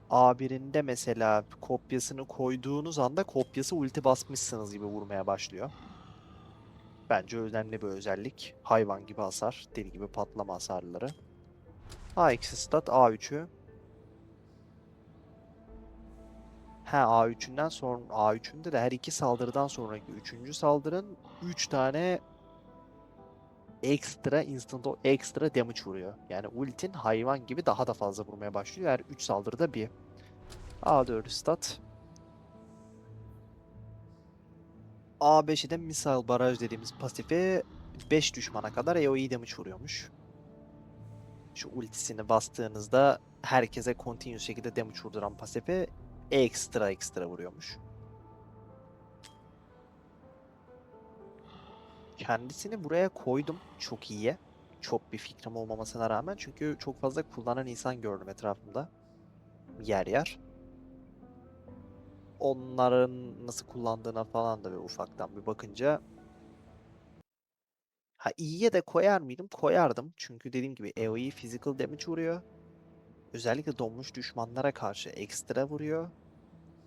A1'inde mesela kopyasını koyduğunuz anda kopyası ulti basmışsınız gibi vurmaya başlıyor. Bence önemli bir özellik. Hayvan gibi hasar, deli gibi patlama hasarları. A2 stat A3'ü. Ha A3'ünden sonra A3'ünde de her iki saldırıdan sonraki üçüncü saldırın 3 tane ekstra instant ekstra damage vuruyor. Yani ultin hayvan gibi daha da fazla vurmaya başlıyor. Her 3 saldırıda bir. A4 stat. A5'i de missile baraj dediğimiz pasife 5 düşmana kadar AoE damage vuruyormuş. Şu ultisini bastığınızda herkese continuous şekilde damage vurduran pasife ekstra vuruyormuş. Kendisini buraya koydum çok iyiye. Çok bir fikrim olmamasına rağmen çünkü çok fazla kullanan insan gördüm etrafımda. yer yer. Onların nasıl kullandığına falan da bir ufaktan bir bakınca ha iyiye de koyar mıydım? Koyardım. Çünkü dediğim gibi AoE physical damage vuruyor. Özellikle donmuş düşmanlara karşı ekstra vuruyor.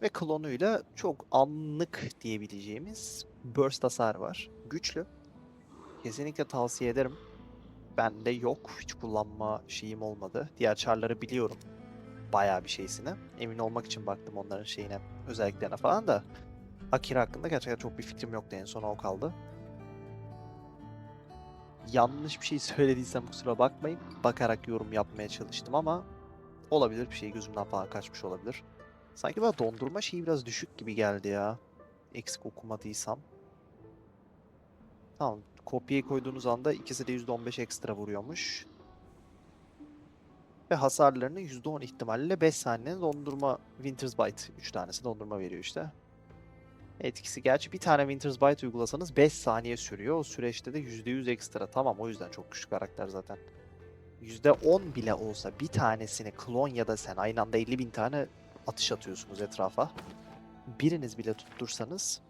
Ve klonuyla çok anlık diyebileceğimiz burst hasar var. Güçlü. Kesinlikle tavsiye ederim. Bende yok. Hiç kullanma şeyim olmadı. Diğer çarları biliyorum. Bayağı bir şeysine. Emin olmak için baktım onların şeyine, özelliklerine falan da. Akira hakkında gerçekten çok bir fikrim yoktu. En son o kaldı. Yanlış bir şey söylediysem kusura bakmayın. Bakarak yorum yapmaya çalıştım ama olabilir, bir şey gözümden falan kaçmış olabilir. Sanki bana dondurma şeyi biraz düşük gibi geldi ya. Eksik okumadıysam. Tamam. Kopyayı koyduğunuz anda ikisi de %15 ekstra vuruyormuş. Ve hasarlarını %10 ihtimalle 5 saniye dondurma Winter's Bite. 3 tanesi dondurma veriyor işte. Etkisi gerçi bir tane Winter's Bite uygulasanız 5 saniye sürüyor. O süreçte de %100 ekstra. Tamam, o yüzden çok güçlü karakter zaten. %10 bile olsa bir tanesini klon ya da sen aynı anda 50 bin tane atış atıyorsunuz etrafa. Biriniz bile tuttursanız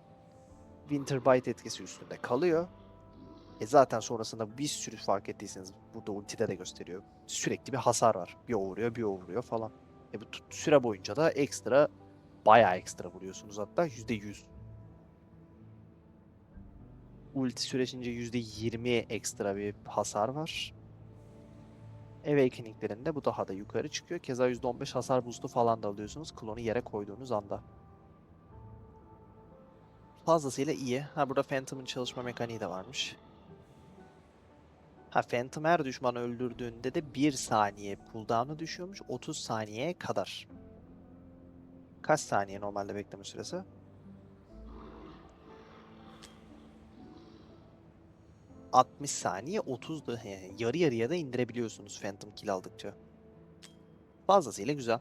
Winter Bite etkisi üstünde kalıyor. Zaten sonrasında bir sürü fark ettiyseniz burada ultide de gösteriyor. Sürekli bir hasar var. Bir o vuruyor, bir o vuruyor falan. Bu süre boyunca da ekstra, bayağı ekstra vuruyorsunuz hatta %100. Ulti sürecince %20 ekstra bir hasar var. Awakening'lerinde bu daha da yukarı çıkıyor. Keza %15 hasar boost'u falan da alıyorsunuz klonu yere koyduğunuz anda. Fazlasıyla iyi. Ha, burada Phantom'ın çalışma mekaniği de varmış. Ha, Phantom her düşmanı öldürdüğünde de 1 saniye cooldown'u düşüyormuş 30 saniyeye kadar. Kaç saniye normalde bekleme süresi? 60 saniye, 30 da yani yarı yarıya da indirebiliyorsunuz Phantom kill aldıkça. Fazlasıyla güzel.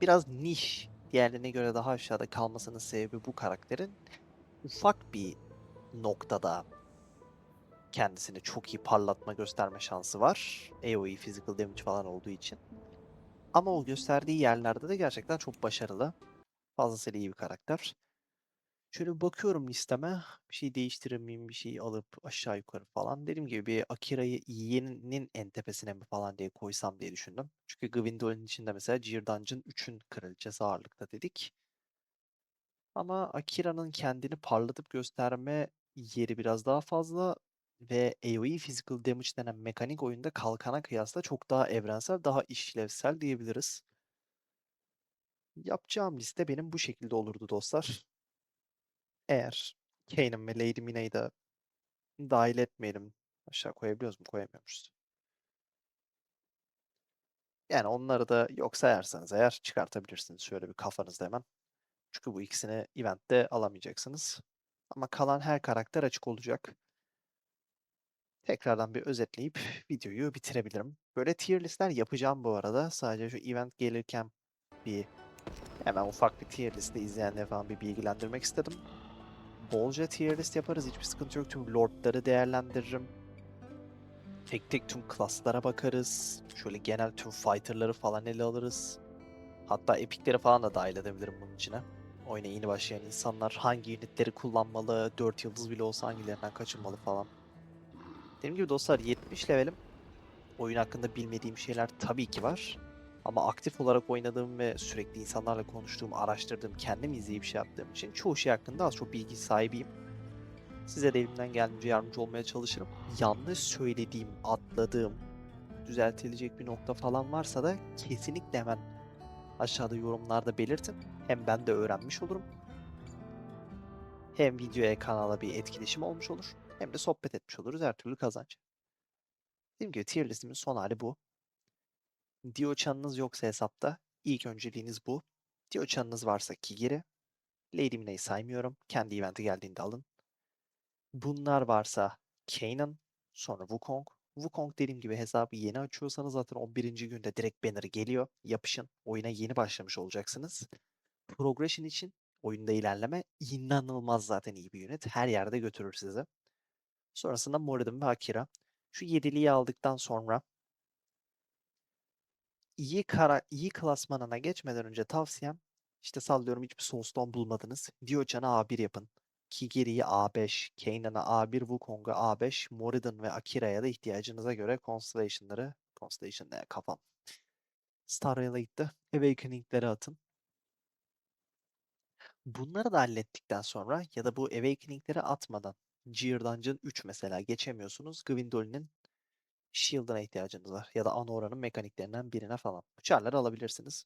Biraz niş. Diğerlerine göre daha aşağıda kalmasının sebebi bu karakterin ufak bir noktada kendisini çok iyi parlatma gösterme şansı var. AoE physical damage falan olduğu için. Ama o gösterdiği yerlerde de gerçekten çok başarılı. Fazlasıyla iyi bir karakter. Şöyle bir bakıyorum listeme. Bir şey değiştirir miyim? Bir şey alıp aşağı yukarı falan. Dediğim gibi bir Akira'yı Iyi'nin en tepesine mi falan diye koysam diye düşündüm. Çünkü Gwendolyn içinde mesela Gear Dungeon 3'ün kraliçesi ağırlıkta dedik. Ama Akira'nın kendini parlatıp gösterme yeri biraz daha fazla ve AoE Physical Damage denen mekanik oyunda kalkana kıyasla çok daha evrensel, daha işlevsel diyebiliriz. Yapacağım liste benim bu şekilde olurdu dostlar. Eğer Kane'in ve Lady Mina'yı da dahil etmeyelim. Aşağı koyabiliyoruz mu? Koyamıyormuşuz. Yani onları da yok sayarsanız eğer çıkartabilirsiniz şöyle bir kafanızda hemen. Çünkü bu ikisini eventte alamayacaksınız. Ama kalan her karakter açık olacak. Tekrardan bir özetleyip videoyu bitirebilirim. Böyle tier listler yapacağım bu arada. Sadece şu event gelirken bir hemen ufak bir tier listi izleyenleri falan bir bilgilendirmek istedim. Bolca tier list yaparız. Hiçbir sıkıntı yok. Tüm lordları değerlendiririm. Tek tek tüm class'lara bakarız. Şöyle genel tüm fighter'ları falan ele alırız. Hatta epic'leri falan da dahil edebilirim bunun içine. Oyuna yeni başlayan insanlar hangi unitleri kullanmalı, 4 yıldız bile olsa hangilerinden kaçınmalı falan. Dediğim gibi dostlar 70 levelim. Oyun hakkında bilmediğim şeyler tabii ki var. Ama aktif olarak oynadığım ve sürekli insanlarla konuştuğum, araştırdığım, kendim izleyip şey yaptığım için çoğu şey hakkında az çok bilgi sahibiyim. Size de elimden geldiğince yardımcı olmaya çalışırım. Yanlış söylediğim, atladığım, düzeltilecek bir nokta falan varsa da kesinlikle hemen aşağıda yorumlarda belirtin. Hem ben de öğrenmiş olurum. Hem videoya, kanala bir etkileşim olmuş olur. Hem de sohbet etmiş oluruz. Her türlü kazanç. Dediğim gibi tier listimin son hali bu. Dio çanınız yoksa hesapta ilk önceliğiniz bu. Dio çanınız varsa Kigiri. Lady Mina'yı saymıyorum. Kendi eventi geldiğinde alın. Bunlar varsa Kanan, sonra Wukong. Wukong dediğim gibi hesabı yeni açıyorsanız zaten 11. günde direkt banner geliyor. Yapışın. Oyuna yeni başlamış olacaksınız. Progression için oyunda ilerleme inanılmaz zaten iyi bir unit. Her yerde götürür sizi. Sonrasında Moradin ve Akira. Şu yediliği aldıktan sonra iyi klasmanına geçmeden önce tavsiyem işte sallıyorum hiçbir Soulstone bulmadınız. Diochan'ı A1 yapın. Kigiri'yi A5, Kanan'ı A1, Wukong'u A5, Moridin ve Akira'ya da ihtiyacınıza göre Constellation ne kafam. Star Rail'a gitti. Awakening'leri atın. Bunları da hallettikten sonra ya da bu Awakening'leri atmadan Gear Dungeon 3 mesela geçemiyorsunuz. Gwendolyn'in Shield'ına ihtiyacınız var. Ya da Anora'nın mekaniklerinden birine falan. Bu çarları alabilirsiniz.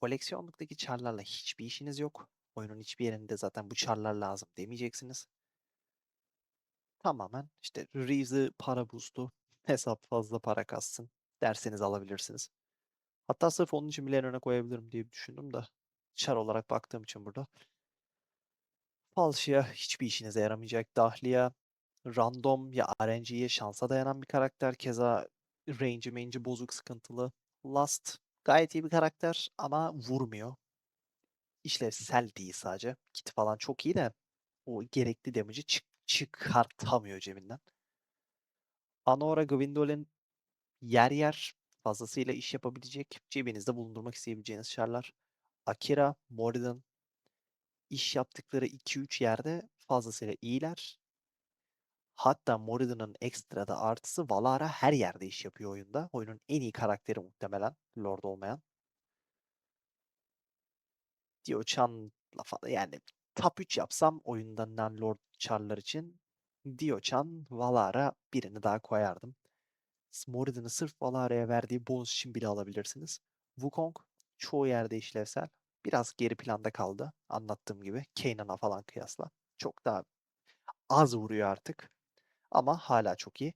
Koleksiyonluktaki çarlarla hiçbir işiniz yok. Oyunun hiçbir yerinde zaten bu çarlar lazım demeyeceksiniz. Tamamen işte Reeves'ı para boost'u, hesap fazla para kassın derseniz alabilirsiniz. Hatta sırf onun için bile en öne koyabilirim diye düşündüm de. Çar olarak baktığım için burada. Falşia hiçbir işinize yaramayacak. Dahlia random ya RNG'ye şansa dayanan bir karakter. Keza range'i bozuk sıkıntılı. Last gayet iyi bir karakter ama vurmuyor. İşlevsel değil sadece. Kit falan çok iyi de o gerekli damage'i çıkartamıyor cebinden. Anora Gwendolyn yer yer fazlasıyla iş yapabilecek, cebinizde bulundurmak isteyebileceğiniz şarlar. Akira, Moridin iş yaptıkları 2-3 yerde fazlasıyla iyiler. Hatta Moridin'in ekstra da artısı Valara her yerde iş yapıyor oyunda. Oyunun en iyi karakteri muhtemelen Lord olmayan. Dio-Chan'la falan yani top 3 yapsam oyunda non-Lord Char'lar için Dio-Chan, Valara birini daha koyardım. Moridin'i sırf Valara'ya verdiği bonus için bile alabilirsiniz. Wukong çoğu yerde işlevsel. Biraz geri planda kaldı. Anlattığım gibi Kanan'a falan kıyasla. Çok daha az vuruyor artık. Ama hala çok iyi.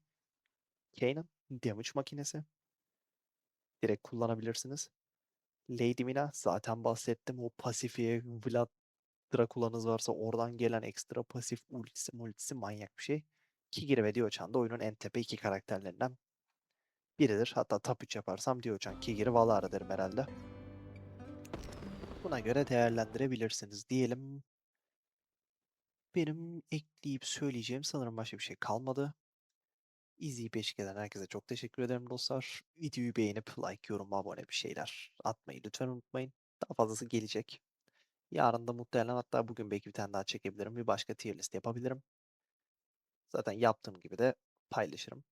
Kanan damage makinesi. Direkt kullanabilirsiniz. Lady Mina zaten bahsettim. O pasifiye Vlad Drakula'nız varsa oradan gelen ekstra pasif ultisi manyak bir şey. Kigiri ve Dio-Chan da oyunun en tepe iki karakterlerinden biridir. Hatta top 3 yaparsam Dio-Chan, Kigiri, Valara derim herhalde. Buna göre değerlendirebilirsiniz diyelim. Benim ekleyip söyleyeceğim sanırım başka bir şey kalmadı. İzleyip eşlik eden herkese çok teşekkür ederim dostlar. Videoyu beğenip like, yorum, abone bir şeyler atmayı lütfen unutmayın. Daha fazlası gelecek. Yarın da muhtemelen hatta bugün belki bir tane daha çekebilirim. Bir başka tier list yapabilirim. Zaten yaptığım gibi de paylaşırım.